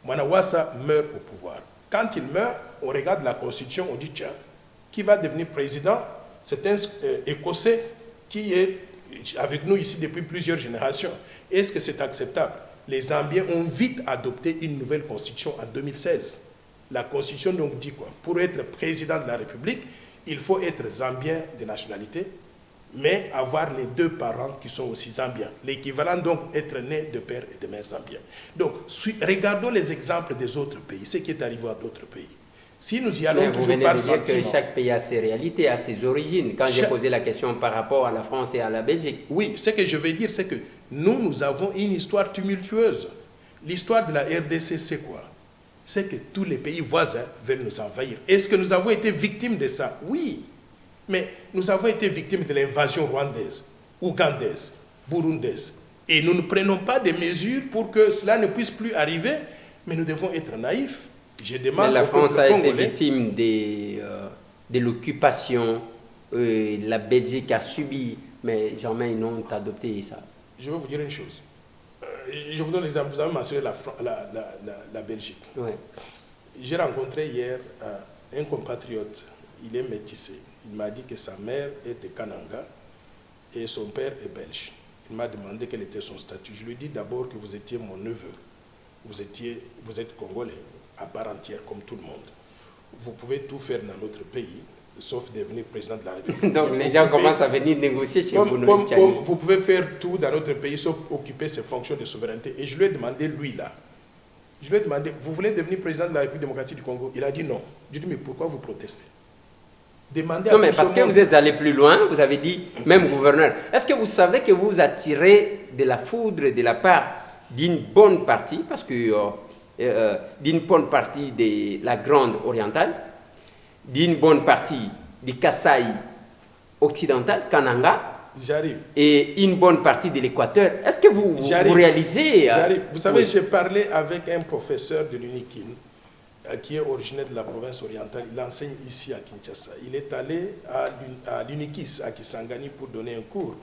Mwanawasa meurt au pouvoir. Quand il meurt, on regarde la Constitution, on dit, tiens, qui va devenir président? C'est un Écossais qui est avec nous ici depuis plusieurs générations. Est-ce que c'est acceptable? Les Zambiens ont vite adopté une nouvelle constitution en 2016. La constitution donc dit quoi? Pour être président de la République, il faut être zambien de nationalité, mais avoir les deux parents qui sont aussi zambiens. L'équivalent donc être né de père et de mère zambiens. Donc, regardons les exemples des autres pays, ce qui est arrivé à d'autres pays. Si nous y allons toujours par sentiment... Vous venez de dire que chaque pays a ses réalités, a ses origines. Quand j'ai posé la question par rapport à la France et à la Belgique. Oui, ce que je veux dire, c'est que nous avons une histoire tumultueuse. L'histoire de la RDC, c'est quoi? C'est que tous les pays voisins veulent nous envahir. Est-ce que nous avons été victimes de ça? Oui. Mais nous avons été victimes de l'invasion rwandaise, ougandaise, burundaise. Et nous ne prenons pas des mesures pour que cela ne puisse plus arriver, mais nous devons être naïfs. Je demande mais la France a été Congolais, victime des de l'occupation, la Belgique a subi, mais jamais ils n'ont adopté ça. Je vais vous dire une chose. Je vous donne l'exemple. Vous avez mentionné la Belgique. Ouais. J'ai rencontré hier un compatriote. Il est métissé. Il m'a dit que sa mère est de Kananga et son père est belge. Il m'a demandé quel était son statut. Je lui ai dit d'abord que vous étiez mon neveu. Vous êtes congolais, à part entière, comme tout le monde. Vous pouvez tout faire dans notre pays, sauf devenir président de la République. Donc les gens commencent à venir négocier chez vous, Noël Tchani. Vous pouvez faire tout dans notre pays, sauf occuper ses fonctions de souveraineté. Et je lui ai demandé, lui là, je lui ai demandé, vous voulez devenir président de la République démocratique du Congo? Il a dit non. Je lui ai dit, mais pourquoi vous protestez? Demandez Non, à mais tout parce ce que monde. vous êtes allé plus loin, vous avez dit, même gouverneur, est-ce que vous savez que vous attirez de la foudre de la part d'une bonne partie, parce que d'une bonne partie de la Grande Orientale, d'une bonne partie du Kasaï occidental, Kananga, J'arrive. et une bonne partie de l'Équateur. Est-ce que vous réalisez J'arrive. Vous savez, oui. j'ai parlé avec un professeur de l'UNIKIN qui est originaire de la province orientale. Il enseigne ici à Kinshasa. Il est allé à l'UNIKIS, à Kisangani, pour donner un cours.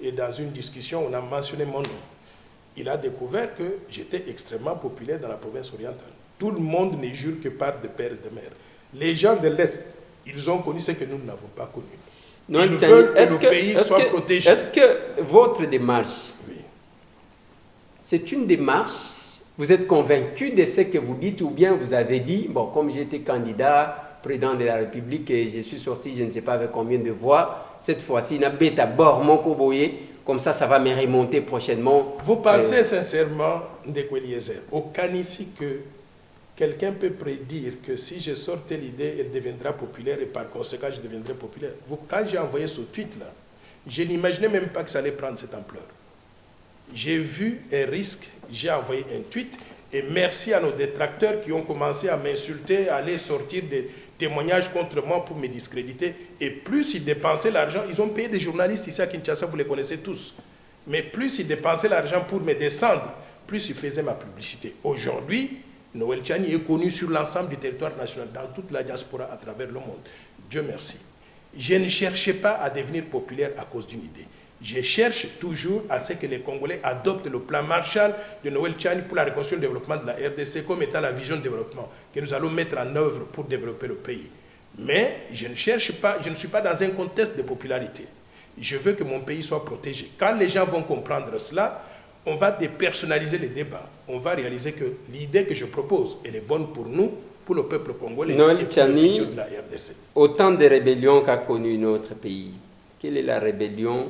Et dans une discussion, on a mentionné mon nom. Il a découvert que j'étais extrêmement populaire dans la province orientale. Tout le monde ne jure que par de père et de mère. Les gens de l'Est, ils ont connu ce que nous n'avons pas connu. Non, Ils veulent que le pays soit protégé. Est-ce que votre démarche, Oui. c'est une démarche, vous êtes convaincu de ce que vous dites, ou bien vous avez dit, bon, comme j'ai été candidat, président de la République, et je suis sorti, je ne sais pas avec combien de voix, cette fois-ci, n'a bête à bord, mon coboyer, comme ça va me remonter prochainement. Vous pensez sincèrement, Ndeko Eliezer, aucun ici que quelqu'un peut prédire que si je sortais l'idée, elle deviendra populaire et par conséquent, je deviendrai populaire. Quand j'ai envoyé ce tweet-là, je n'imaginais même pas que ça allait prendre cette ampleur. J'ai vu un risque, j'ai envoyé un tweet, et merci à nos détracteurs qui ont commencé à m'insulter, à aller sortir des témoignages contre moi pour me discréditer. Et plus ils dépensaient l'argent, ils ont payé des journalistes ici à Kinshasa, vous les connaissez tous. Mais plus ils dépensaient l'argent pour me descendre, plus ils faisaient ma publicité. Aujourd'hui, Noël Tchani est connu sur l'ensemble du territoire national, dans toute la diaspora à travers le monde. Dieu merci. Je ne cherchais pas à devenir populaire à cause d'une idée. Je cherche toujours à ce que les Congolais adoptent le plan Marshall de Noël Tchani pour la reconstruction et le développement de la RDC comme étant la vision de développement que nous allons mettre en œuvre pour développer le pays. Mais je ne cherche pas, je ne suis pas dans un contexte de popularité. Je veux que mon pays soit protégé. Quand les gens vont comprendre cela, on va dépersonnaliser les débats. On va réaliser que l'idée que je propose, elle est bonne pour nous, pour le peuple congolais et pour le futur de la RDC. Autant de rébellions qu'a connu notre pays. Quelle est la rébellion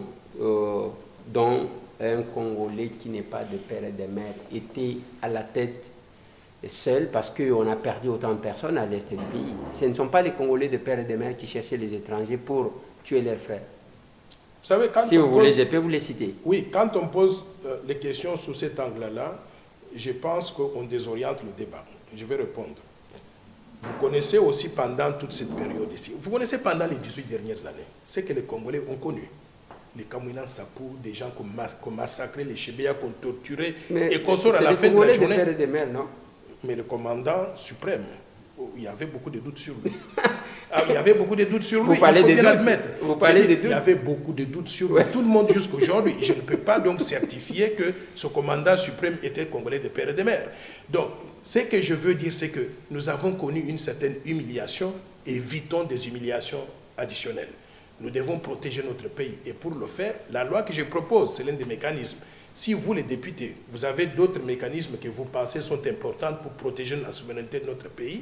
dont un Congolais qui n'est pas de père et de mère était à la tête seul parce qu'on a perdu autant de personnes à l'est du pays? Ce ne sont pas les Congolais de père et de mère qui cherchaient les étrangers pour tuer leurs frères. Vous savez, quand si on vous voulez, pose, je peux vous les citer. Oui, quand on pose les questions sous cet angle-là, je pense qu'on désoriente le débat. Je vais répondre. Vous connaissez aussi pendant toute cette période ici, vous connaissez pendant les 18 dernières années, ce que les Congolais ont connu. Les Kamouinan Sapou, des gens qu'on massacré, les Chébéas qu'on torturé, et qu'on sort à la fin de la journée. De père et de mère, non? Mais le commandant suprême, il y avait beaucoup de doutes sur lui. Il y avait beaucoup de doutes sur lui, il faut bien l'admettre. Vous parlez de doutes. Il y avait beaucoup de doutes sur lui. Tout le monde jusqu'aujourd'hui. Je ne peux pas donc certifier que ce commandant suprême était Congolais de père et de mère. Donc, ce que je veux dire, c'est que nous avons connu une certaine humiliation, évitons des humiliations additionnelles. Nous devons protéger notre pays. Et pour le faire, la loi que je propose, c'est l'un des mécanismes. Si vous, les députés, vous avez d'autres mécanismes que vous pensez sont importants pour protéger la souveraineté de notre pays,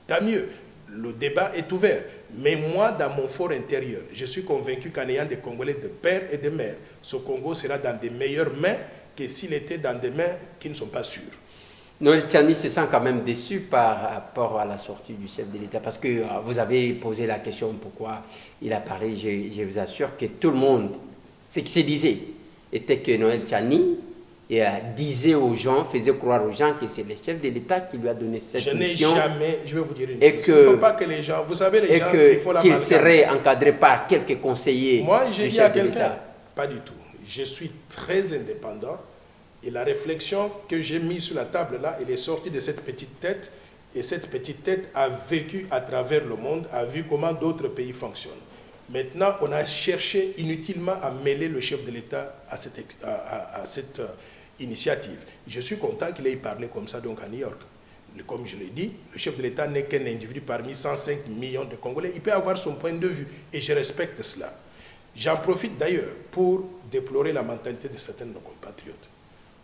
tant mieux. Le débat est ouvert. Mais moi, dans mon fort intérieur, je suis convaincu qu'en ayant des Congolais de père et de mère, ce Congo sera dans des meilleures mains que s'il était dans des mains qui ne sont pas sûres. Noël Tchani se sent quand même déçu par rapport à la sortie du chef de l'État, parce que vous avez posé la question pourquoi il a parlé. Je vous assure que tout le monde, ce qui se disait, était que Noël Tchani disait aux gens, faisait croire aux gens que c'est le chef de l'État qui lui a donné cette mission. Je n'ai jamais, je vais vous dire une et chose, que, il ne faut pas que les gens, vous savez les gens qui font la qu'il serait encadré par quelques conseillers. Moi, j'ai dit à quelqu'un, pas du tout. Je suis très indépendant et la réflexion que j'ai mise sur la table là, elle est sortie de cette petite tête Et cette petite tête a vécu à travers le monde, a vu comment d'autres pays fonctionnent. Maintenant, on a cherché inutilement à mêler le chef de l'État à cette initiative. Je suis content qu'il ait parlé comme ça donc à New York. Comme je l'ai dit, le chef de l'État n'est qu'un individu parmi 105 millions de Congolais. Il peut avoir son point de vue et je respecte cela. J'en profite d'ailleurs pour déplorer la mentalité de certains de nos compatriotes.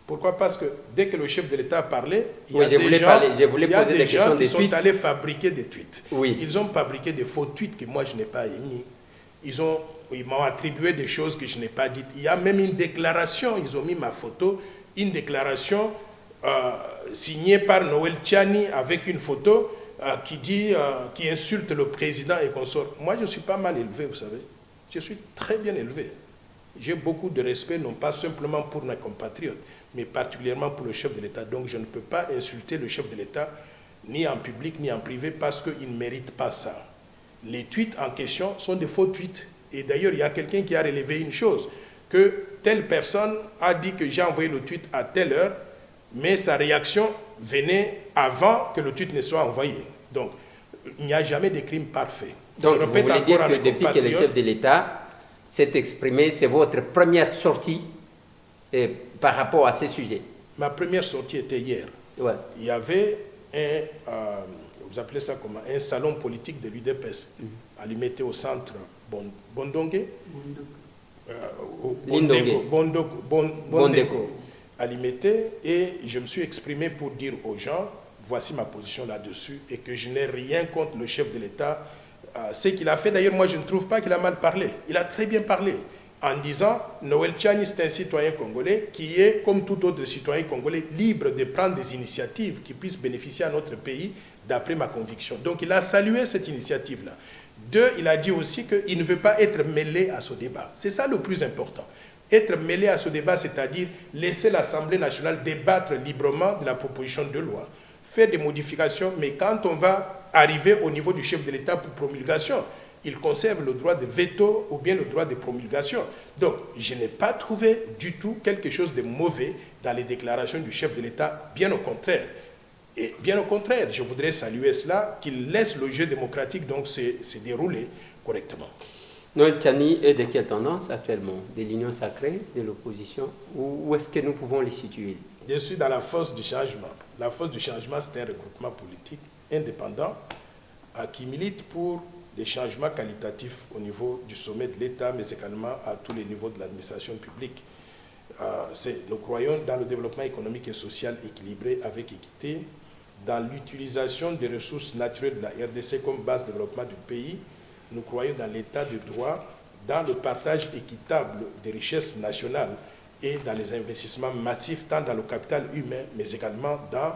Pourquoi? Parce que dès que le chef de l'État parlait, il y a des gens qui sont allés fabriquer des tweets. Oui. Ils ont fabriqué des faux tweets que moi je n'ai pas émis. Ils m'ont attribué des choses que je n'ai pas dites. Il y a même une déclaration, ils ont mis ma photo, une déclaration signée par Noël Tchani avec une photo qui insulte le président et consort. Moi je ne suis pas mal élevé, vous savez. Je suis très bien élevé. J'ai beaucoup de respect, non pas simplement pour mes compatriotes, mais particulièrement pour le chef de l'État. Donc je ne peux pas insulter le chef de l'État, ni en public, ni en privé, parce qu'il ne mérite pas ça. Les tweets en question sont des faux tweets. Et d'ailleurs, il y a quelqu'un qui a relevé une chose, que telle personne a dit que j'ai envoyé le tweet à telle heure, mais sa réaction venait avant que le tweet ne soit envoyé. Donc, il n'y a jamais de crime parfait. Donc, vous voulez dire que depuis que le chef de l'État s'est exprimé, c'est votre première sortie par rapport à ces sujets? Ma première sortie était hier. Ouais. Il y avait vous appelez ça comment, un salon politique de l'UDPS, allumé au centre Bondongue, Bondeko, Alimete, et je me suis exprimé pour dire aux gens, voici ma position là-dessus, et que je n'ai rien contre le chef de l'État. Ce qu'il a fait, d'ailleurs, moi je ne trouve pas qu'il a mal parlé. Il a très bien parlé, en disant, Noël Tchani, c'est un citoyen congolais qui est, comme tout autre citoyen congolais, libre de prendre des initiatives qui puissent bénéficier à notre pays, d'après ma conviction. Donc il a salué cette initiative-là. Deux, il a dit aussi qu'il ne veut pas être mêlé à ce débat. C'est ça le plus important. Être mêlé à ce débat, c'est-à-dire laisser l'Assemblée nationale débattre librement de la proposition de loi, faire des modifications, mais quand on va arriver au niveau du chef de l'État pour promulgation, il conserve le droit de veto ou bien le droit de promulgation. Donc, je n'ai pas trouvé du tout quelque chose de mauvais dans les déclarations du chef de l'État, bien au contraire. Et bien au contraire, je voudrais saluer cela, qu'il laisse le jeu démocratique donc se dérouler correctement. Noël Tchani est de quelle tendance actuellement? De l'union sacrée, de l'opposition? Où est-ce que nous pouvons les situer? Je suis dans la force du changement. La force du changement, c'est un regroupement politique indépendant qui milite pour des changements qualitatifs au niveau du sommet de l'État, mais également à tous les niveaux de l'administration publique. Nous croyons dans le développement économique et social équilibré avec équité, dans l'utilisation des ressources naturelles de la RDC comme base de développement du pays. Nous croyons dans l'état de droit, dans le partage équitable des richesses nationales et dans les investissements massifs, tant dans le capital humain, mais également dans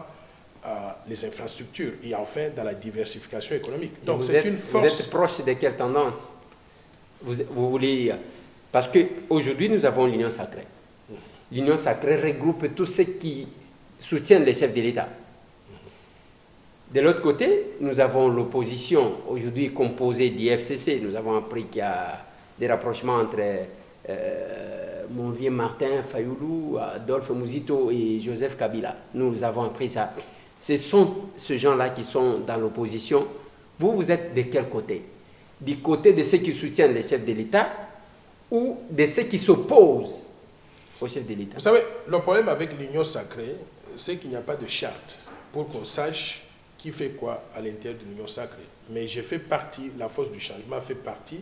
les infrastructures et enfin dans la diversification économique. Donc c'est une force. Vous êtes proche de quelle tendance? Vous voulez... Parce qu'aujourd'hui, nous avons l'Union sacrée. L'Union sacrée regroupe tous ceux qui soutiennent les chefs de l'État. De l'autre côté, nous avons l'opposition, aujourd'hui composée d'IFCC. Nous avons appris qu'il y a des rapprochements entre mon vieux Martin Fayoulou, Adolphe Mouzito et Joseph Kabila. Nous avons appris ça. Ce sont ces gens-là qui sont dans l'opposition. Vous êtes de quel côté? Du côté de ceux qui soutiennent les chefs de l'État ou de ceux qui s'opposent au chef de l'État? Vous savez, le problème avec l'Union sacrée, c'est qu'il n'y a pas de charte pour qu'on sache qui fait quoi à l'intérieur de l'Union sacrée. Mais j'ai fait partie, la force du changement fait partie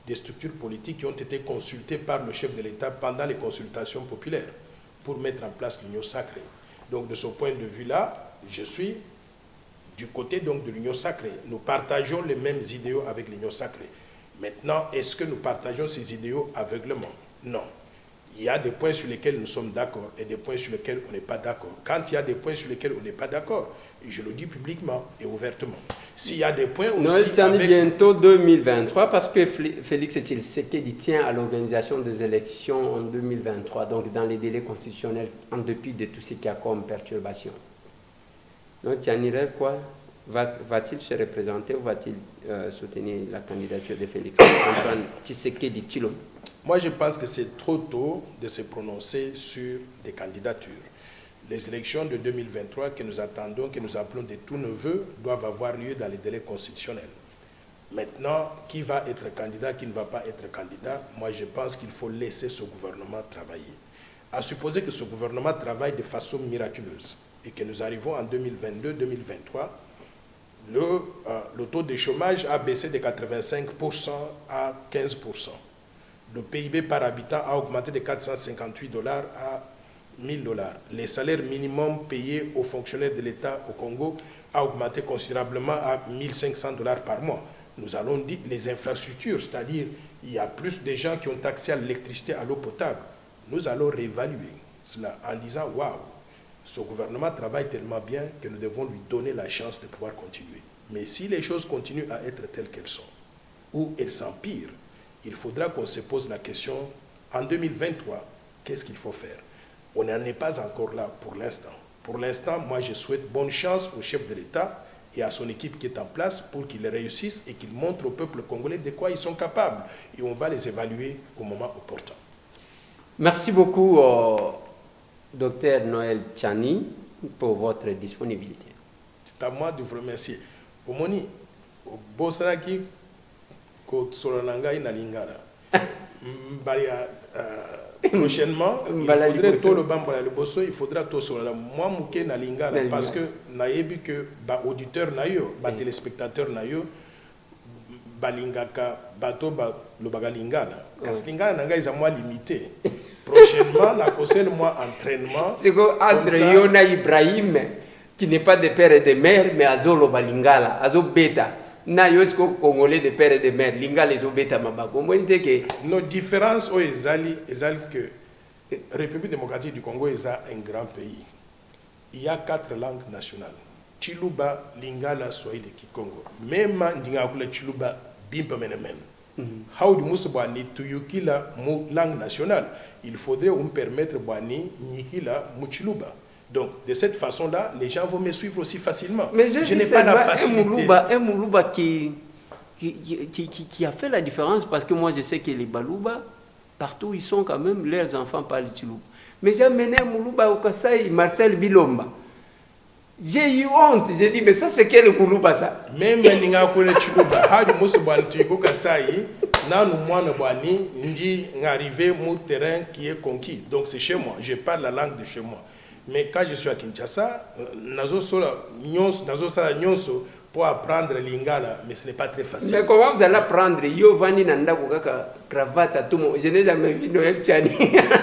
des structures politiques qui ont été consultées par le chef de l'État pendant les consultations populaires pour mettre en place l'Union sacrée. Donc de ce point de vue-là, je suis du côté donc de l'Union sacrée. Nous partageons les mêmes idéaux avec l'Union sacrée. Maintenant, est-ce que nous partageons ces idéaux aveuglément? Non. Il y a des points sur lesquels nous sommes d'accord et des points sur lesquels on n'est pas d'accord. Quand il y a des points sur lesquels on n'est pas d'accord, je le dis publiquement et ouvertement. S'il y a des points aussi... Noël Tchani, bientôt 2023, parce que Félix Tshisekedi tient à l'organisation des élections en 2023, donc dans les délais constitutionnels, en dépit de tout ce qu'il y a comme perturbation. Noël Tchani rêve quoi? Va-t-il se représenter ou va-t-il soutenir la candidature de Félix Antoine Tshisekedi Tshilombo? Moi, je pense que c'est trop tôt de se prononcer sur des candidatures. Les élections de 2023 que nous attendons, que nous appelons de tous nos voeux, doivent avoir lieu dans les délais constitutionnels. Maintenant, qui va être candidat, qui ne va pas être candidat, moi je pense qu'il faut laisser ce gouvernement travailler. À supposer que ce gouvernement travaille de façon miraculeuse et que nous arrivons en 2022-2023, le taux de chômage a baissé de 85% à 15%. Le PIB par habitant a augmenté de 458 $ à 1000 $. Les salaires minimums payés aux fonctionnaires de l'État au Congo a augmenté considérablement à 1500 $ par mois. Nous allons dire les infrastructures, c'est-à-dire il y a plus de gens qui ont accès à l'électricité, à l'eau potable. Nous allons réévaluer cela en disant « Waouh, ce gouvernement travaille tellement bien que nous devons lui donner la chance de pouvoir continuer. » Mais si les choses continuent à être telles qu'elles sont, ou elles s'empirent, il faudra qu'on se pose la question, en 2023, qu'est-ce qu'il faut faire? On n'en est pas encore là pour l'instant. Pour l'instant, moi je souhaite bonne chance au chef de l'État et à son équipe qui est en place pour qu'ils réussissent et qu'ils montrent au peuple congolais de quoi ils sont capables. Et on va les évaluer au moment opportun. Merci beaucoup, Dr Noël Tchani, pour votre disponibilité. C'est à moi de vous remercier. Omoni, au Bosnaki, ko Solonanga Inalingara. Prochainement, il faudrait tout le bambala le bosso, il faudra tout solana. Moi, mouké na lingala parce que naïbi que ba auditeur naïo, ba téléspectateur naïo, ba lingaka, bato ba le bagalingala. Parce que lingala nanga ils ont moins limité. Prochainement, na conseil moi entraînement. C'est que entre Yona Ibrahim, qui n'est pas de père et de mère, mais Azolo balingala, Azo beta. Na yosko congolais de père et de mère linga les obeta mabako monite que nos différences au ezali que République démocratique du Congo est un grand pays. Il y a 4 langues nationales. Chiluba, Lingala, Swahili, Kikongo. Même ndinga kula Chiluba bimpa menemen. How du musba ni tuyukila mu langue nationale. Il faudrait on permettre bani nikila mu Chiluba. Donc, de cette façon-là, les gens vont me suivre aussi facilement. Mais je n'ai pas la facilité. Un Moulouba qui a fait la différence, parce que moi, je sais que les Balouba, partout, ils sont quand même, leurs enfants parlent Chilouba. Mais j'ai amené un Moulouba au Kassai, Marcel Bilomba. J'ai eu honte, j'ai dit, mais ça, c'est quel Moulouba, ça? Même si on a un Chilouba, Hadi Moussouban, tu es au Kassai, nan moi n'abani, ndi arrivé mon terrain qui est conquis. Donc, c'est chez moi, je parle la langue de chez moi. Mais quand je suis à Kinshasa, nazo sala nyonso pour apprendre lingala, mais ce n'est pas très facile. Mais comment vous allez apprendre? Yo vani nanda kukaka cravate à tout le monde. Je n'ai jamais vu Noël Tchani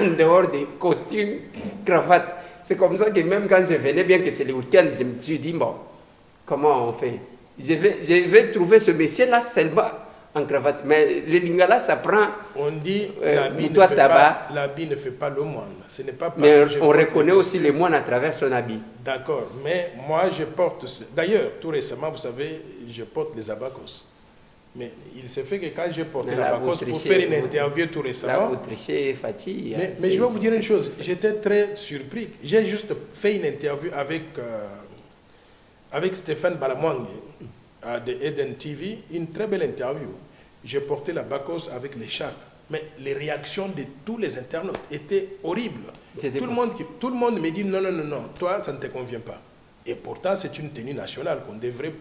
en dehors des costumes, cravate. C'est comme ça que même quand je venais, bien que c'est les week-ends, je me suis dit, bon, comment on fait? Je vais trouver ce monsieur-là seulement en cravate. Mais le lingala, ça prend. On dit l'habit ne fait pas le moine. Ce n'est pas parce mais que on reconnaît aussi les moines à travers son habit. D'accord, mais moi je porte. D'ailleurs, tout récemment, vous savez, je porte les abacos. Mais il s'est fait que quand j'ai porté l'abacos pour faire une interview tout récemment. Mais je vais vous dire une chose, j'étais très surpris. J'ai juste fait une interview avec Stéphane Balamwangue de Eden TV, une très belle interview. J'ai porté la bacos avec l'écharpe, mais les réactions de tous les internautes étaient horribles. Tout le monde me dit non, toi ça ne te convient pas. Et pourtant c'est une tenue nationale qu'on devrait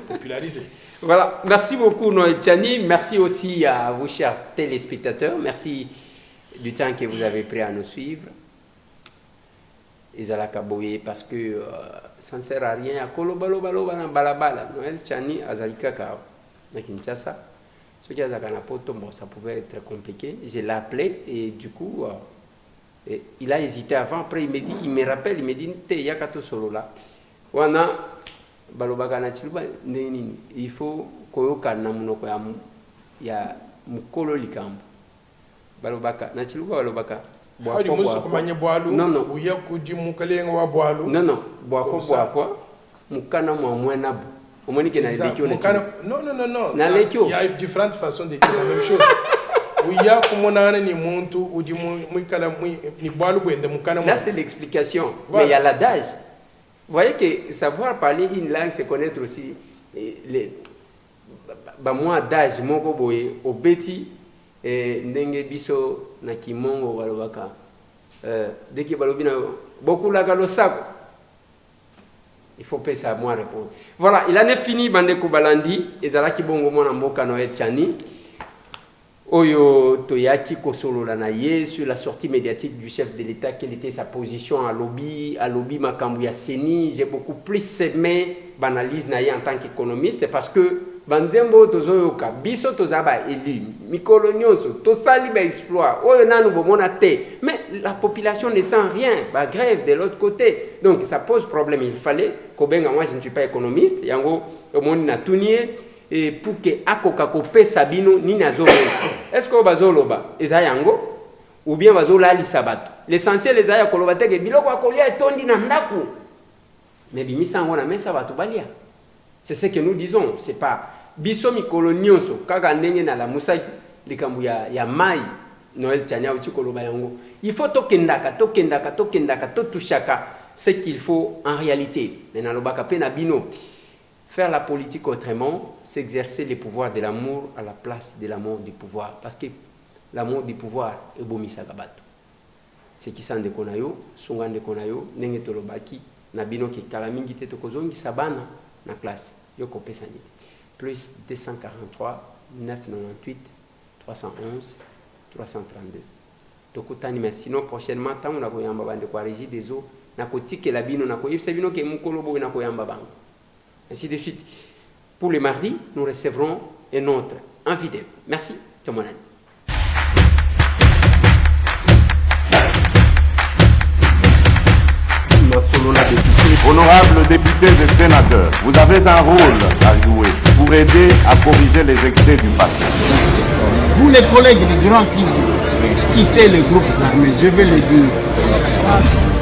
populariser. Voilà, merci beaucoup Noël Tchani, merci aussi à vous chers téléspectateurs, merci du temps que vous avez pris à nous suivre. Parce que ça ne sert à rien. Noël Tchani, Azalikaka, à Kinshasa. Ce qui a ça pouvait être compliqué. Je l'ai appelé et du coup, il a hésité avant. Après, il me rappelle, il me dit, il y a qu'à solo là. Il faut qu'il y a Mukolo Likambo. Balobaka, Nachiluba Balobaka. Non, il y a différentes façons de dire la même chose. Là, c'est l'explication. Mais il y a l'adage. Vous voyez que savoir parler une langue, c'est connaître aussi les adage, au beti, ndenge biso na kimongo walobaka. dès que balobi na beaucoup la galosako. Il faut payer ça à moi répondre. Voilà, il en est fini bandeko balandi ezalaki bongo mona mboka Noël Tchani. Oyo toyaki kosolola na ye sur la sortie médiatique du chef de l'État, quelle était sa position à lobby makambu ya seni. J'ai beaucoup plus aimé l'analyse na ye en tant qu'économiste parce que banzembo tozoyoka biso tozaba élu mikolo nyonso tosali ba exploit oyo nanu bomona te, mais la population ne sent rien, ba grève de l'autre côté, donc ça pose problème. Il fallait kobenga, moi je ne suis pas économiste yango omoni na tunie et pour que akoka kopé sabino ni nazolo. Est-ce que bazoloba ezayango ou bien bazola li sabato? L'essentiel ezaya koloba te ke biloko akolia etondi na ndaku, mais bimisango na mesa bato balia. C'est ce que nous disons, c'est pas biso mikolo nyonso kaka ndenge na la musaki likambu ya mai Noël Tchania uti koloba yango. Il faut tokendaka totushaka ce qu'il faut en réalité. Maintenant lobaka pe na bino. Faire la politique autrement, s'exercer les pouvoirs de l'amour à la place de l'amour du pouvoir. Parce que l'amour du pouvoir est bomi sagabato. C'est qui s'en déconayo, songan déconayo, nenge tolobaki, nabino ki kalamingi te tokozongi sabana na classe. Yoko pesani. Plus 243, 998, 311, 332. Tokutani, mais sinon prochainement, tant on a koyamba bande kwa régie des eaux, na kotike la bino, na koyib se bino ke mukolobo na koyamba bang. Ainsi de suite. Pour le mardi, nous recevrons un autre en vidéo. Merci, Tomonani. Honorables députés et sénateurs, vous avez un rôle à jouer pour aider à corriger les excès du passé. Vous les collègues du Grand Kivu, quittez les groupes armés, je vais le dire.